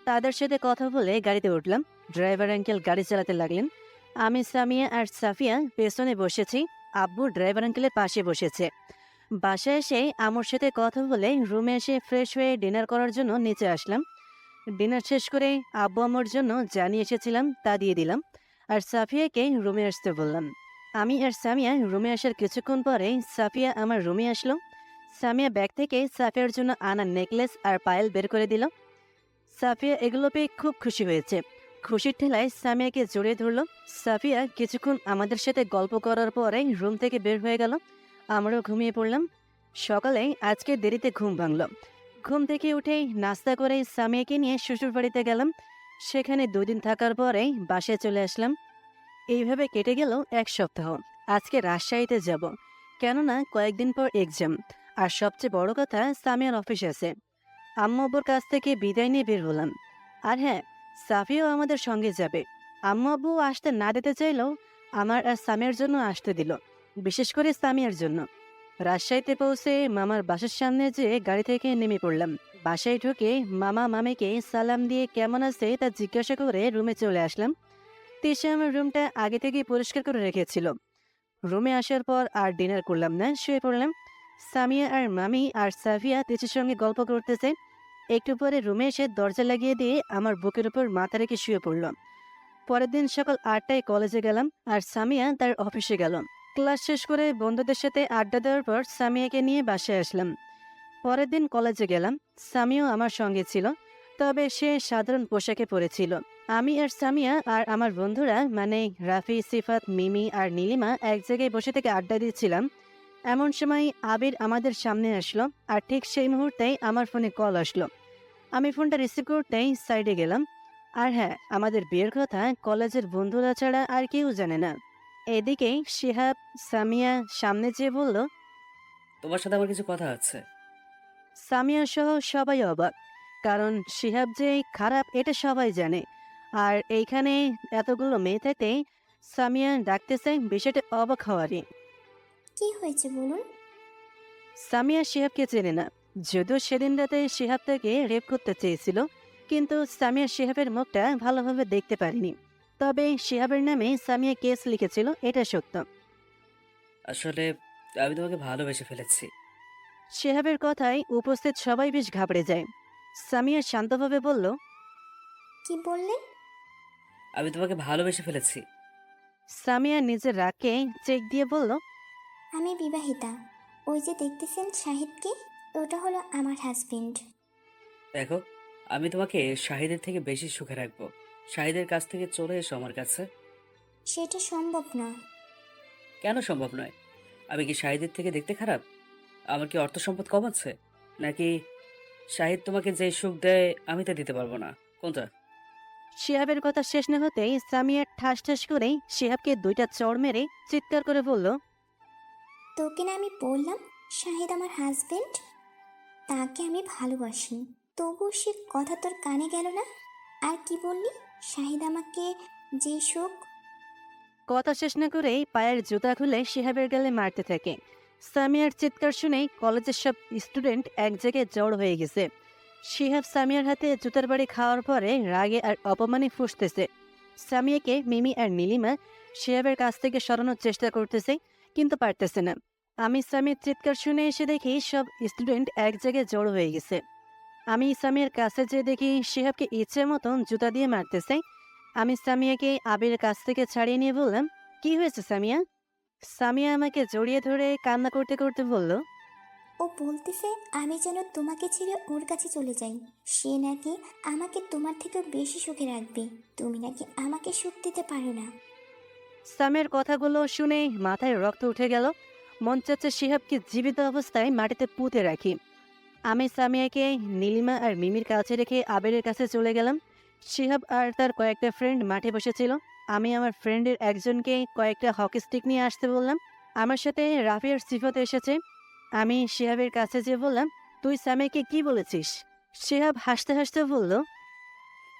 তাদের সাথে কথা বলে গাড়িতে উঠলাম। ড্রাইভার আঙ্কেল গাড়ি চালাতে লাগলেন। আমি, সামিয়া আর সাফিয়া পেছনে বসেছি, আব্বু ড্রাইভার আঙ্কেলের পাশে বসেছে। বাসায় এসে আমার সাথে কথা বলে রুমে এসে ফ্রেশ হয়ে ডিনার করার জন্য নিচে আসলাম। ডিনার শেষ করে আব্বু আম্মুর জন্য যা নিয়ে এসেছিলাম তা দিয়ে দিলাম আর সাফিয়াকে রুমে আসতে বললাম। আমি আর সামিয়া রুমে আসার কিছুক্ষণ পরে সাফিয়া আমার রুমে আসলো। সামিয়া ব্যাগ থেকে সাফিয়ার জন্য আনা নেকলেস আর পায়েল বের করে দিল। সাফিয়া এগুলো পেয়ে খুব খুশি হয়েছে। খুশির ঠেলায় সামিয়াকে জড়িয়ে ধরলো। সাফিয়া কিছুক্ষণ আমাদের সাথে গল্প করার পরে রুম থেকে বের হয়ে গেল। আমরাও ঘুমিয়ে পড়লাম। সকালে আজকে দেরিতে ঘুম ভাঙল। ঘুম থেকে উঠেই নাস্তা করে সামিয়াকে নিয়ে শ্বশুর বাড়িতে গেলাম। সেখানে 2 দিন থাকার পরেই বাসায় চলে আসলাম। এইভাবে কেটে গেল 1 সপ্তাহ। আজকে রাজশাহীতে যাব, কেননা কয়েকদিন পর এক্সাম। আর সবচেয়ে বড় কথা, সামিয়ার অফিস আছে। আম্মু আব্বুর কাছ থেকে বিদায় নিয়ে বের হলাম। আর হ্যাঁ, সাফিয়াও আমাদের সঙ্গে যাবে। আম্মু আব্বু আসতে না দিতে চাইলেও আমার আর সামিয়ার জন্য আসতে দিল, বিশেষ করে সামিয়ার জন্য। রাজশাহীতে পৌঁছে মামার বাসার সামনে যেয়ে গাড়ি থেকে নেমে পড়লাম। বাসায় ঢুকে মামা মামিকে সালাম দিয়ে কেমন আছে তা জিজ্ঞাসা করে রুমে চলে আসলাম। তিশা আমার রুমটা আগে থেকেই পরিষ্কার করে রেখেছিল। রুমে আসার পর আর ডিনার করলাম না, শুয়ে পড়লাম। সামিয়া আর মামি আর সাফিয়া তিশার সঙ্গে গল্প করতেছে। একটু পরে রুমে এসে দরজা লাগিয়ে দিয়ে আমার বুকের উপর মাথা রেখে শুয়ে পড়লাম। পরের দিন সকাল 8টায় কলেজে গেলাম আর সামিয়া তার অফিসে গেল। ক্লাস শেষ করে বন্ধুদের সাথে আড্ডা দেওয়ার পর সামিয়াকে নিয়ে বাসায় আসলাম। পরের দিন কলেজে গেলাম। সামিয়াও আমার সঙ্গে ছিল, তবে সে সাধারণ পোশাকে পরেছিল। আমি আর সামিয়া আর আমার বন্ধুরা মানে রাফি, সিফাত, মিমি আর নীলিমা এক জায়গায় বসে থেকে আড্ডা দিচ্ছিলাম। এমন সময় আবির আমাদের সামনে আসলো আর ঠিক সেই মুহূর্তেই আমার ফোনে কল আসলো। আমি ফোনটা রিসিভ করতেই সাইডে গেলাম। আর হ্যাঁ, আমাদের বিয়ের কথা কলেজের বন্ধুরা ছাড়া আর কেউ জানে না। এদিকে শিহাব সামিয়া সামনে যেয়ে বলল, তোমার সাথে আমার কিছু কথা আছে। সামিয়া সহ সবাই অবাক, কারণ শিহাব যে খারাপ এটা সবাই জানে। আর এইখানে এতগুলো মেয়ে থাকতে সামিয়া ডাকতেছে, বিষয়টা অবাক হওয়ারই। কি হয়েছে বলুন? সামিয়া শিহাবকে চেনে না, যদিও সেদিন রাতে শিহাব তাকে রেপ করতে চেয়েছিল, কিন্তু সামিয়া শিহাবের মুখটা ভালোভাবে দেখতে পারেনি। তবে শিহাবের নামে সামিয়া কেস লিখেছিল, এটা সত্য। আসলে আমি তোমাকে ভালোবেসে ফেলেছি। শিহাবের কথায় উপস্থিত সবাই বেশ ঘাবড়ে যায়। সামিয়া শান্তভাবে বলল, কি বললেন? আমি তোমাকে ভালোবেসে ফেলেছি। সামিয়া নিজের রাগকে চেক দিয়ে বলল, আমি বিবাহিতা। ওই যে দেখতেছেন শাহিদকে, ওটা হলো আমার হাজবেন্ড। দেখো, আমি তোমাকে শাহিদের থেকে বেশি সুখে রাখবো। শাহিদের কাছ থেকে চলে এসো আমার কাছে। সেটা সম্ভব না। কেন সম্ভব নয়? আমি কি শাহিদের থেকে দেখতে খারাপ? আমার কি অর্থ সম্পদ কম আছে? নাকি শাহিদ তোমাকে যে সুখ দেয় আমি তা দিতে পারবো না? কোনটা? শিহাবের কথা শেষ না হতেই সামিয়া ঠাস ঠাস করে শিহাবকে 2টা চড় মেরে চিৎকার করে বলল, তোকে না আমি বললাম শাহিদ আমার হাজবেন্ড, তাকে আমি ভালোবাসি, তবু সে কথা তোর কানে গেল না। আর কি বললি? শাহিদ আমাকে যে সুখ। কথা শেষ না করেই পায়ের জুতা খুলে শিহাবের গালে মারতে থাকে। সামিয়ার চিৎকার শুনে কলেজের সব স্টুডেন্ট এক জায়গায় জড় হয়ে গেছে। শিহাব সামিয়ার হাতে জুতার বাড়ি খাওয়ার পরে রাগে আর অপমানে ফুঁসতেছে। সামিয়াকে মিমি আর নীলিমা শিহাবের কাছ থেকে সরানোর চেষ্টা করতেছে, কিন্তু পারতেছে না। আমি সামিয়ার চিৎকার শুনে এসে দেখি সব স্টুডেন্ট এক জায়গায় জড়ো হয়ে গেছে। আমি সামিয়ার কাছে যেয়ে দেখি শিহাবকে ইচ্ছে মতন জুতা দিয়ে মারতেছে। আমি সামিয়াকে আবিরের কাছ থেকে ছাড়িয়ে নিয়ে বললাম, কি হয়েছে সামিয়া? সামিয়া আমাকে জড়িয়ে ধরে কান্না করতে করতে বলল, ও বলতেছে আমি যেন তোমাকে ছেড়ে ওর কাছে চলে যাই। সে নাকি আমাকে তোমার থেকেও বেশি সুখে রাখবে। তুমি নাকি আমাকে সুখ দিতে পারো না। সামিয়ার কথাগুলো শুনে মাথায় রক্ত উঠে গেল। মন চাচ্ছে শিহাবকে জীবিত অবস্থায় মাটিতে পুঁতে রাখি। আমি সামিয়াকে নীলিমা আর মিমির কাছে রেখে আবিরের কাছে চলে গেলাম। শিহাব আর তার কয়েকটা ফ্রেন্ড মাঠে বসেছিল। আমি আমার ফ্রেন্ডের একজনকে কয়েকটা হকি স্টিক নিয়ে আসতে বললাম। আমার সাথে রাফি আর সিফাত এসেছে। আমি শিহাবের কাছে যেয়ে বললাম, তুই সামিয়াকে কি বলেছিস? শিহাব হাসতে হাসতে বলল,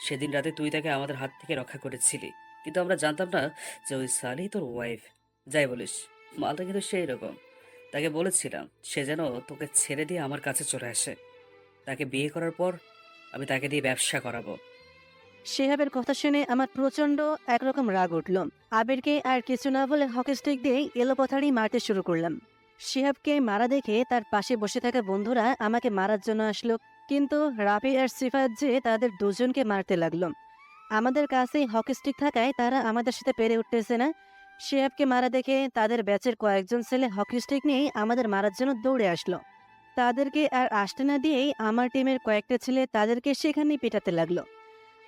সেদিন রাতে তুই তাকে আমাদের হাত থেকে রক্ষা করেছিলি, কিন্তু আমরা জানতাম না যে ওই সালি তোর ওয়াইফ। যাই বলিস, মালটা কিন্তু সেই রকম। তাকে বলেছিলাম সে যেন তোকে ছেড়ে দিয়ে আমার কাছে চলে আসে। তাকে বিয়ে করার পর আমি তাকে দিয়ে ব্যবসা করাবো। শিহাবের কথা শুনে আমার প্রচন্ড একরকম রাগ উঠল। আবিরকে আর কিছু না বলে হকি স্টিক দিয়ে এলোপাথাড়ি মারতে শুরু করলাম। শিহাবকে মারা দেখে তার পাশে বসে থাকা বন্ধুরা আমাকে মারার জন্য আসলো, কিন্তু রাফি আর সিফাত যে তাদের দুজনকে মারতে লাগলো। আমাদের কাছেই হকি স্টিক থাকায় তারা আমাদের সাথে পেরে উঠতেছে না। শিহাবকে মারা দেখে তাদের ব্যাচের কয়েকজন ছেলে হকি স্টিক নিয়েই আমাদের মারার জন্য দৌড়ে আসলো। তাদেরকে আর আসতে না দিয়েই আমার টিমের কয়েকটা ছেলে তাদেরকে সেখানেই পেটাতে লাগলো।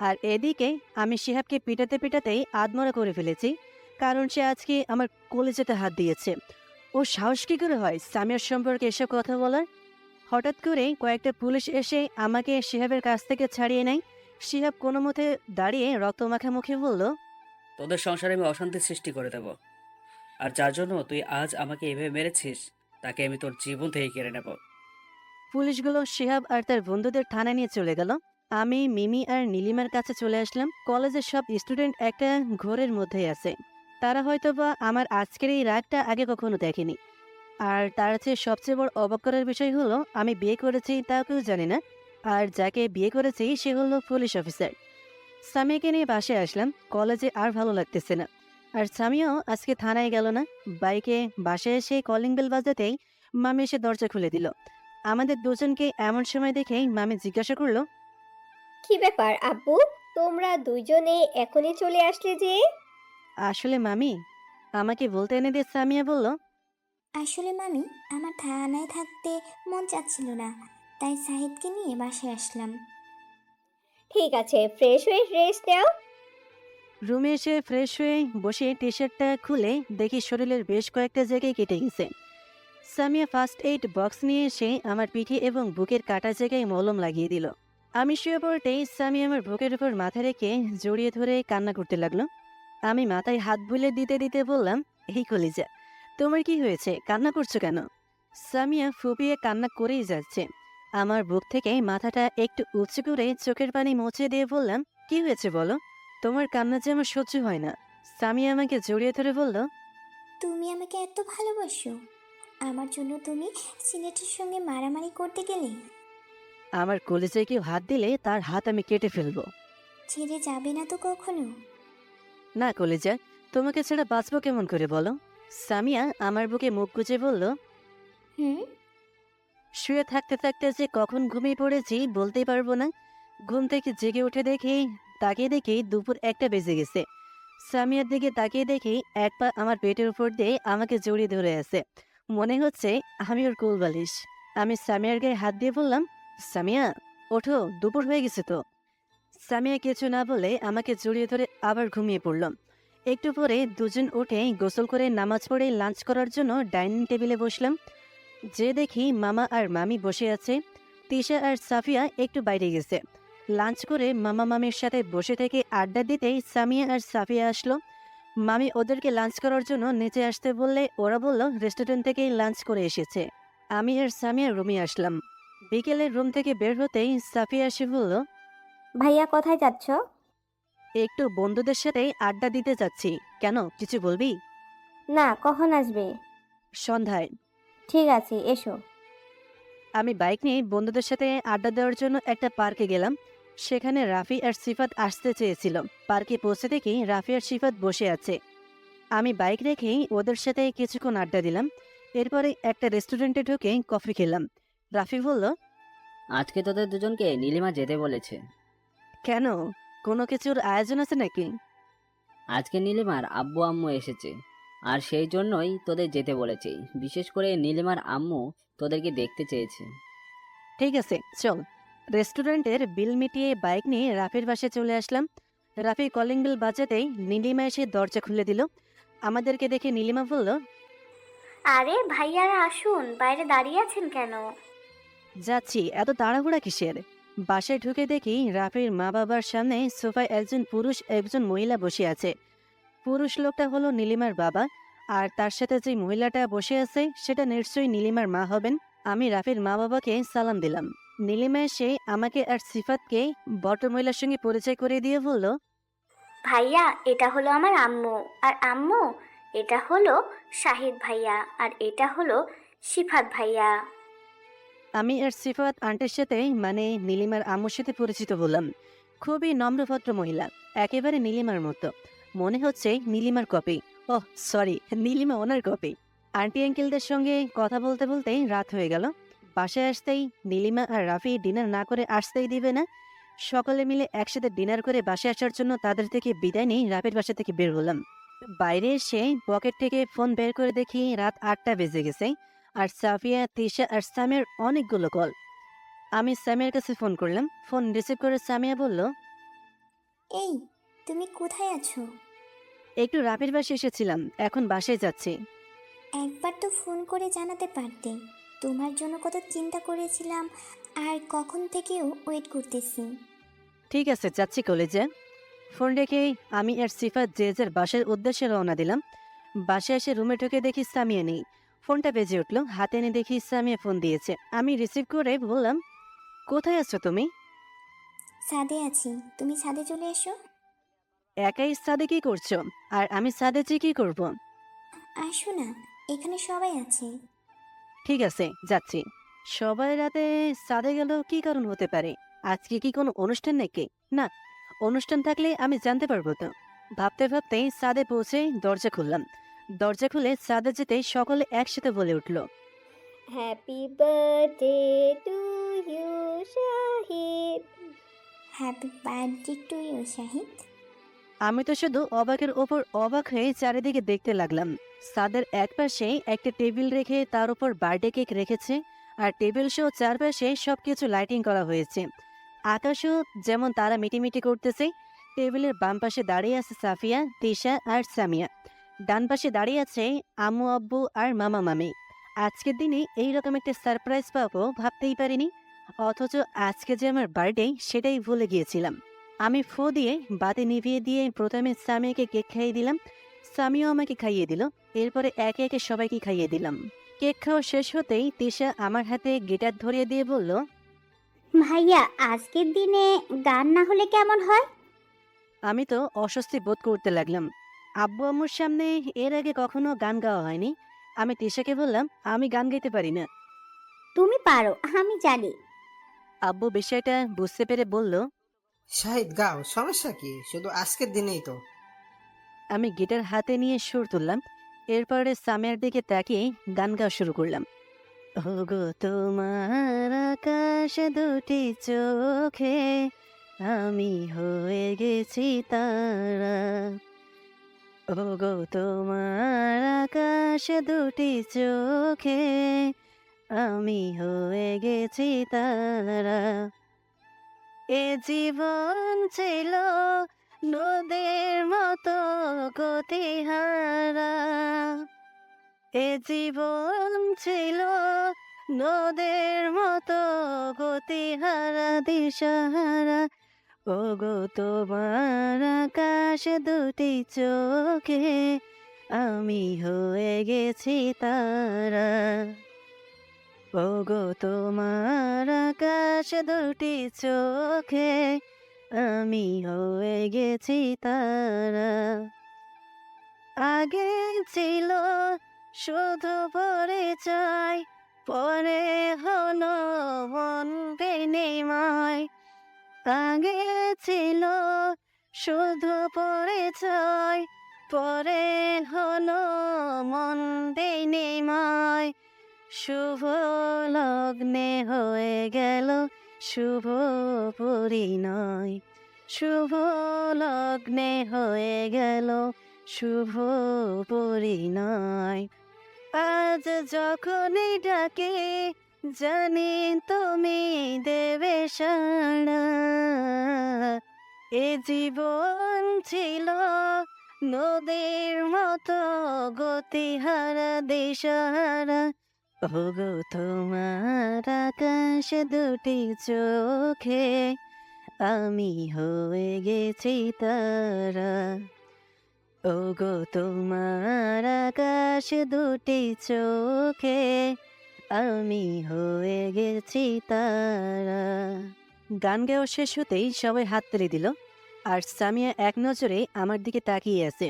আর এদিকে আমি শিহাবকে পিটাতে পিটাতেই আদমরা করে ফেলেছি, কারণ সে আজকে আমার কলেজেতে হাত দিয়েছে। ও সাহস কী করে হয় সামিয়ার সম্পর্কে এসব কথা বলার? হঠাৎ করে কয়েকটা পুলিশ এসে আমাকে শিহাবের কাছ থেকে ছাড়িয়ে নেয়। শিহাব কোনো মতে দাঁড়িয়ে রক্তমাখা মুখে বলল, তোদের সংসারে আমি অশান্তি সৃষ্টি করে দেব। আর যার জন্য তুই আজ আমাকে এভাবে মেরেছিস, তাকে আমি তোর জীবন থেকে কেড়ে নেব। পুলিশগুলো শিহাব আর তার বন্ধুদের থানায় নিয়ে চলে গেল। আমি মিমি আর নীলিমার কাছে চলে আসলাম। কলেজের সব স্টুডেন্ট একটা ঘোরের মধ্যেই আছে। তারা হয়তোবা আমার আজকের এই রাগটা আগে কখনো দেখেনি। আর তার চেয়ে সবচেয়ে বড় অবাক করার বিষয় হলো আমি বিয়ে করেছি তা কেউ জানে না। আর যাকে বিয়ে করেছি সে হলো পুলিশ অফিসার। সামিয়াকে নিয়ে বাসায় আসলাম। কলেজে আর ভালো লাগতেছে না। আর সামিয়াও আজকে থানায় গেল না। বাইকে বাসায় এসে কলিং বেল বাজাতেই মামি এসে দরজা খুলে দিল। আমাদের দুজনকে এমন সময় দেখেই মামি জিজ্ঞাসা করলো, কি ব্যাপার আব্বু, তোমরা দুইজনে এখনই চলে আসলে যে? আসলে মামি, আমাকে বলতে এনে দিয়ে সামিয়া বলল, আসলে মামি, আমার থানায় থাকতে মন চাচ্ছিল না, তাই সাহিদকে নিয়ে বাসায় আসলাম। ঠিক আছে, ফ্রেশ হয়ে রেস্ট নাও। রুমে এসে ফ্রেশ হয়ে বসে টি শার্টটা খুলে দেখি শরীরের বেশ কয়েকটা জায়গায় কেটে গেছে। সামিয়া ফার্স্ট এইড বক্স নিয়ে এসে আমার পিঠে এবং বুকের কাটা জায়গায় মলম লাগিয়ে দিল। আমি শুয়ে পড়তেই সামিয়া আমার বুকের উপর মাথা রেখে জড়িয়ে ধরে কান্না করতে লাগলো। আমি মাথায় হাত বুলে দিতে দিতে বললাম, এই কলিজা, তোমার কি হয়েছে, কান্না করছো কেন? সামিয়া ফুপিয়ে কান্না করেই যাচ্ছে। আমার বুক থেকে মাথাটা একটু উঁচু করে চোখের পানি মুছে দিয়ে বললাম, কি হয়েছে বলো, তোমার কান্না যে আমার সহ্য হয় না। সামিয়া আমাকে জড়িয়ে ধরে বলল, তুমি আমাকে এত ভালোবাসো, আমার জন্য তুমি ছেলেটার সঙ্গে মারামারি করতে গেলে? আমার কলেজায় কেউ হাত দিলে তার হাত আমি কেটে ফেলবো। ছেড়ে যাবে না তো কখনো? না কলেজা, তোমাকে ছাড়া বাঁচবো কেমন করে বলো? সামিয়া আমার বুকে মুখ গুজে বলল, হুম। শুয়ে থাকতে থাকতে যে কখন ঘুমিয়ে পড়েছি বলতেই পারবো না। ঘুম থেকে জেগে উঠে তাকিয়ে দেখি দুপুর 1টা বেজে গেছে। সামিয়ার দিকে তাকিয়ে দেখি এক পা আমার পেটের উপর দিয়ে আমাকে জড়িয়ে ধরে আছে। মনে হচ্ছে আমি ওর কোলবালিশ। আমি সামিয়ার গায়ে হাত দিয়ে বললাম, সামিয়া ওঠো, দুপুর হয়ে গেছে তো। সামিয়া কিছু না বলে আমাকে জড়িয়ে ধরে আবার ঘুমিয়ে পড়লাম। একটু পরে দুজন উঠে গোসল করে নামাজ পড়ে লাঞ্চ করার জন্য ডাইনিং টেবিলে বসলাম। যে দেখি মামা আর মামি বসে আছে। তিশা আর সাফিয়া একটু বাইরে গেছে। লাঞ্চ করে মামা মামির সাথে বসে থেকে আড্ডা দিতেই সামিয়া আর সাফিয়া আসলো। মামি ওদেরকে লাঞ্চ করার জন্য নিচে আসতে বললে ওরা বলল রেস্টুরেন্ট থেকেই লাঞ্চ করে এসেছে। আমি আর সামিয়া রুমে আসলাম। বিকেলে রুম থেকে বের হতেই সাফিয়া এসে বলল, ভাইয়া কোথায় যাচ্ছ? একটু বন্ধুদের সাথে আড্ডা দিতে যাচ্ছি। কেন, কিছু বলবি? না, কখন আসবে? সন্ধ্যায়। ঠিক আছে, এসো। আমি বাইক নিয়ে বন্ধুদের সাথে আড্ডা দেওয়ার জন্য একটা পার্কে গেলাম। সেখানে রাফি আর সিফাত আসতে চেয়েছিল। পার্কে পৌঁছে দেখি রাফি আর সিফাত বসে আছে। আমি বাইক রেখেই ওদের সাথে কিছুক্ষণ আড্ডা দিলাম। এরপরে একটা রেস্টুরেন্টে ঢুকে কফি খেলাম। রাফি বলল, আজকে তোদের দুজনকে নীলিমা যেতে বলেছে। কেন, কোনো কিছুর আয়োজন আছে নাকি? আজকে নীলিমার আব্বু আম্মু এসেছে, আর সেই জন্যই তোদের যেতে বলেছে। বিশেষ করে নীলিমার আম্মু তোদেরকে দেখতে চেয়েছে। ঠিক আছে, চল। রেস্টুরেন্টের বিল মিটিয়ে বাইক নিয়ে রাফির বাসায় চলে আসলাম। রাফি কলিং বেল বাজাতেই নীলিমা এসে দরজা খুলে দিল। আমাদেরকে দেখে নীলিমা বলল, আরে ভাইয়ারা আসুন, বাইরে দাঁড়িয়ে আছেন কেন? যাচ্ছি, এত তাড়াহুড়া কিসের? বাসায় ঢুকে দেখি রাফির মা বাবার সামনে সোফায় একজন পুরুষ একজন মহিলা বসে আছে। পুরুষ লোকটা হলো নীলিমার বাবা, আর তার সাথে যে মহিলাটা বসে আছে সেটা নিশ্চয়ই নীলিমার মা হবেন। আমি রাফির মা বাবাকে সালাম দিলাম। নীলিমা এসে আমাকে আর সিফাতকে ভদ্রমহিলার সঙ্গে পরিচয় করিয়ে দিয়ে বলল, ভাইয়া, এটা হলো আমার আম্মু, আর আম্মু এটা হলো শাহিদ ভাইয়া, আর এটা হলো শিফাত ভাইয়া। আমি আর সিফাত আন্টির সাথে মানে নীলিমার আম্মুর সাথে পরিচিত হলাম। খুবই নম্রভদ্র মহিলা, একেবারে নীলিমার মতো। মনে হচ্ছে নীলিমার কপি। ওহ সরি, নীলিমা ওনার কপি। আন্টি আঙ্কেলদের সঙ্গে কথা বলতে বলতেই রাত হয়ে গেল। বাসায় আসতেই নীলিমা আর রাফি ডিনার না করে আসতেই দিবে না। সকলে মিলে একসাথে ডিনার করে বাসায় আসার জন্য তাদের থেকে বিদায় নিয়ে রাফির বাসা থেকে বের হলাম। বাইরে এসে পকেট থেকে ফোন বের করে দেখি রাত 8টা বেজে গেছে। আর সাফিয়া, তিশা আর সামিয়ার অনেকগুলো কল। আমি সামিয়ার কাছে ফোন করলাম। ফোন রিসিভ করে সামিয়া বলল, এই, তুমি কোথায় আছো? একটু রাফির বাসায় এসেছিলাম, এখন বাসায় যাচ্ছি। একবার তো ফোন করে জানাতে পারতে। তোমার জন্য কত চিন্তা করেছিলাম, আর কখন থেকেও ওয়েট করতেছি। ঠিক আছে, যাচ্ছি কলেজে। ফোন রেখেই আমি আর সিফাত যে যার বাসার উদ্দেশ্যে রওনা দিলাম। বাসায় এসে রুমে ঢুকে দেখি সামিয়া নেই। ফোনটা বেজে উঠলো, হাতে এনে দেখি সামিয়া ফোন দিয়েছে। আমি রিসিভ করে বললাম, কোথায় আছো তুমি? ছাদে আছি, তুমি ছাদে চলে এসো। একাই ছাদে কি করছো? আর আমি ছাদে যেয়ে কি করব? আসো না, এখানে সবাই আছে। ঠিক আছে, যাচ্ছি। সবাই রাতে ছাদে গেল কি কারণ হতে পারে? আজকে কি কোনো অনুষ্ঠান নাকি? না, অনুষ্ঠান থাকলে আমি জানতে পারবো তো। ভাবতে ভাবতে ছাদে পৌঁছে দরজা খুললাম। দরজা খুলে ছাদে যেতে সকলে একসাথে বলে উঠল, happy birthday to you Shahid. Happy birthday to you Shahid. আমি তো শুধু অবাকের ওপর অবাক হয়ে চারিদিকে দেখতে লাগলাম। ছাদের এক পাশে একটা টেবিল রেখে তার উপর বার্থডে কেক রেখেছে, আর টেবিল সহ চারপাশে সবকিছু লাইটিং করা হয়েছে। আকাশও যেমন তারা মিটিমিটি করতেছে। টেবিলের বাম পাশে দাঁড়িয়ে আছে সাফিয়া, তিশা আর সামিয়া। ডান পাশে দাঁড়িয়ে আছে আম্মু আব্বু আর মামা মামি। আজকের দিনে এইরকম একটা সারপ্রাইজ পাবো ভাবতেই পারিনি। অথচ আজকে যে আমার বার্থডে সেটাই ভুলে গিয়েছিলাম। আমি ফু দিয়ে বাতি নিভিয়ে দিয়ে প্রথমে সামিয়াকে কেক খাইয়ে দিলাম। সামিয়াও আমাকে খাইয়ে দিল। এরপরে একে একে সবাইকে খাইয়ে দিলাম। কেক খাওয়া শেষ হতেই তিশা আমার হাতে গিটার ধরিয়ে দিয়ে বলল, ভাইয়া, আজকের দিনে গান না হলে কেমন হয়? আমি তো অস্বস্তি বোধ করতে লাগলাম। আব্বু আম্মুর সামনে এর আগে কখনো গান গাওয়া হয়নি। আমি তিশাকে বললাম, আমি গান গাইতে পারি না। তুমি পারো, আমি জানি। আব্বু বিষয়টা বুঝতে পেরে বলল, শাহিদ গাও, সমস্যা কি? শুধু আজকের দিনেই তো। আমি গিটার হাতে নিয়ে সুর তুললাম। এরপরে সামিয়ার দিকে তাকিয়ে গান গাওয়া শুরু করলাম। ওগো তোমার আকাশ দুটি চোখে আমি হয়ে গেছি তারা। ওগো তোমার আকাশ দুটি চোখে আমি হয়ে গেছি তারা। এ জীবন ছিল নদের মতো গতিহারা। এ জীবন ছিল নদের মতো গতিহারা দিশাহারা। ওগো তোমার আকাশ দুটি চোখে আমি হয়ে গেছি তারা। ওগো তোমার আকাশ দুটি চোখে আমি হয়ে গেছি তারা। আগে ছিল শুধু পরিচয়, পরে হলো মন বিনিময়। আগে ছিল শুধু পরিচয়, পরে হলো মন বিনিময়। শুভ লগ্নে হয়ে গেল শুভ পরিণয়। শুভ লগ্নে হয়ে গেল শুভ পরিণয়। আজ যখনই ডাকে জানি তুমি দেবে সাড়া। এ জীবন ছিল নদীর মতো গতিহারা দিশাহারা। ওগো তোমার আকাশ দুটি চোখে আমি হয়ে গেছি তারা। ওগো তোমার আকাশ দুটি চোখে আমি হয়ে গেছি তারা। গান গাওয়া শেষ হতেই সবাই হাততালি দিল, আর সামিয়া এক নজরে আমার দিকে তাকিয়ে আছে।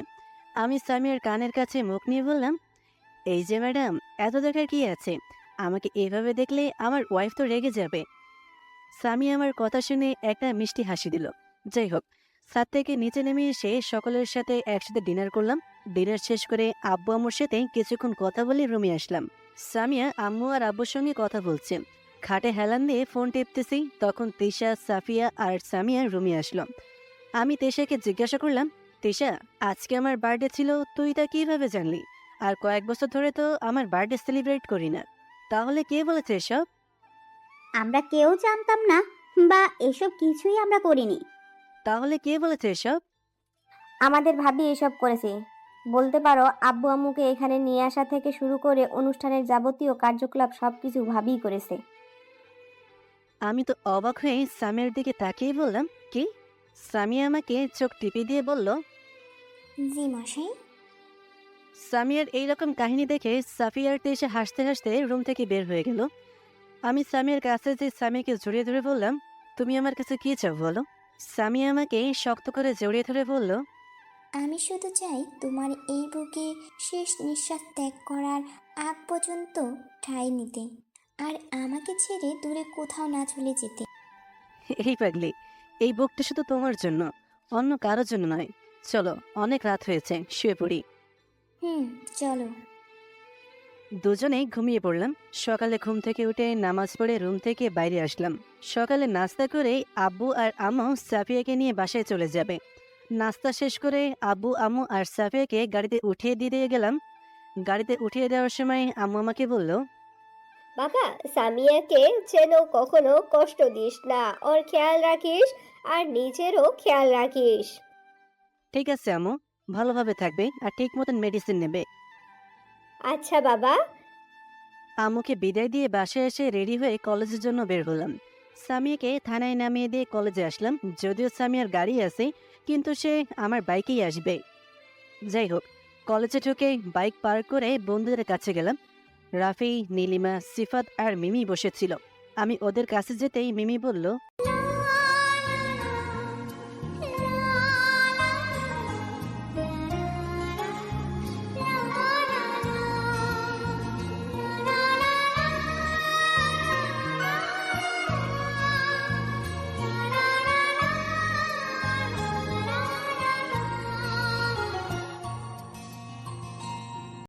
আমি সামিয়ার কানের কাছে মুখ নিয়ে বললাম, এই যে ম্যাডাম, এত দেখার কি আছে? আমাকে এভাবে দেখলে আমার ওয়াইফ তো রেগে যাবে। সামিয়া আমার কথা শুনে একটা মিষ্টি হাসি দিল। যাই হোক, ছাদ থেকে নিচে নেমে এসে সকলের সাথে একসাথে ডিনার করলাম। ডিনার শেষ করে আব্বু আম্মুর সাথে কিছুক্ষণ কথা বলে রুমে আসলাম। সামিয়া আম্মু আর আব্বুর সঙ্গে কথা বলছে। খাটে হেলান দিয়ে ফোন টিপতেছি, তখন তিশা, সাফিয়া আর সামিয়া রুমে আসলো। আমি তিশাকে জিজ্ঞাসা করলাম, তিশা, আজকে আমার বার্থডে ছিল, তুই তা কিভাবে জানলি? আর কয়েক বছর ধরে তো আমার বার্থডে সেলিব্রেট করি না। তাহলে কে বলেছে এসব? আমরা কেউ জানতাম না, বা এসব কিছুই আমরা করিনি। তাহলে কে বলেছে এসব? আমাদের ভাবি এসব করেছে। বলতে পারো আব্বু আম্মুকে এখানে নিয়ে আসা থেকে শুরু করে অনুষ্ঠানের যাবতীয় কার্যকলাপ সবকিছু ভাবিই করেছে। আমি তো অবাক হয়ে সামিয়ার দিকে তাকিয়ে বললাম, কি? সামিয়া আমাকে চোখ টিপে দিয়ে বলল, জি মশাই। সামিয়ার এইরকম কাহিনী দেখে সাফিয়ার এসে হাসতে হাসতে রুম থেকে বের হয়ে গেল। আমি সামিয়ার কাছে যে সামিয়াকে জড়িয়ে ধরে বললাম, তুমি আমার কাছে কি চাও বলো? সামিয়া আমাকে শক্ত করে জড়িয়ে ধরে বলল, আমি শুধু চাই তোমার এই বুকে শেষ নিঃশ্বাস ত্যাগ করার আগ পর্যন্ত ঠাঁই নিতে, আর আমাকে ছেড়ে দূরে কোথাও না চলে যেতে। এই পাগলি, এই বুকটা শুধু তোমার জন্য, অন্য কারোর জন্য নয়। চলো, অনেক রাত হয়েছে, শুয়ে পড়ি। চলো। দুজনেই ঘুমিয়ে পড়লাম। সকালে ঘুম থেকে উঠে নামাজ পড়ে রুম থেকে বাইরে আসলাম। সকালে নাস্তা করে আব্বু আর আম্মু সাফিয়াকে নিয়ে বাসায় চলে যাবে। নাস্তা শেষ করে আব্বু, আম্মু আর সাফিয়াকে গাড়িতে উঠিয়ে দিয়ে গেলাম। গাড়িতে উঠিয়ে দেওয়ার সময় আম্মু আমাকে বলল, বাবা, সামিয়াকে যেন কখনো কষ্ট দিস না, ওর খেয়াল রাখিস আর নিজেরও খেয়াল রাখিস। ঠিক আছে আম্মু, ভালোভাবে থাকবে আর ঠিক মতন মেডিসিন নেবে। আচ্ছা বাবা। আম্মুকে বিদায় দিয়ে বাসায় এসে রেডি হয়ে কলেজের জন্য বের হলাম। সামিয়াকে থানায় নামিয়ে দিয়ে কলেজে আসলাম। যদিও সামিয়ার গাড়ি আছে, কিন্তু সে আমার বাইকেই আসবে। যাই হোক, কলেজে ঢুকে বাইক পার্ক করে বন্ধুদের কাছে গেলাম। রাফি, নীলিমা, সিফাত আর মিমি বসেছিল। আমি ওদের কাছে যেতেই মিমি বলল,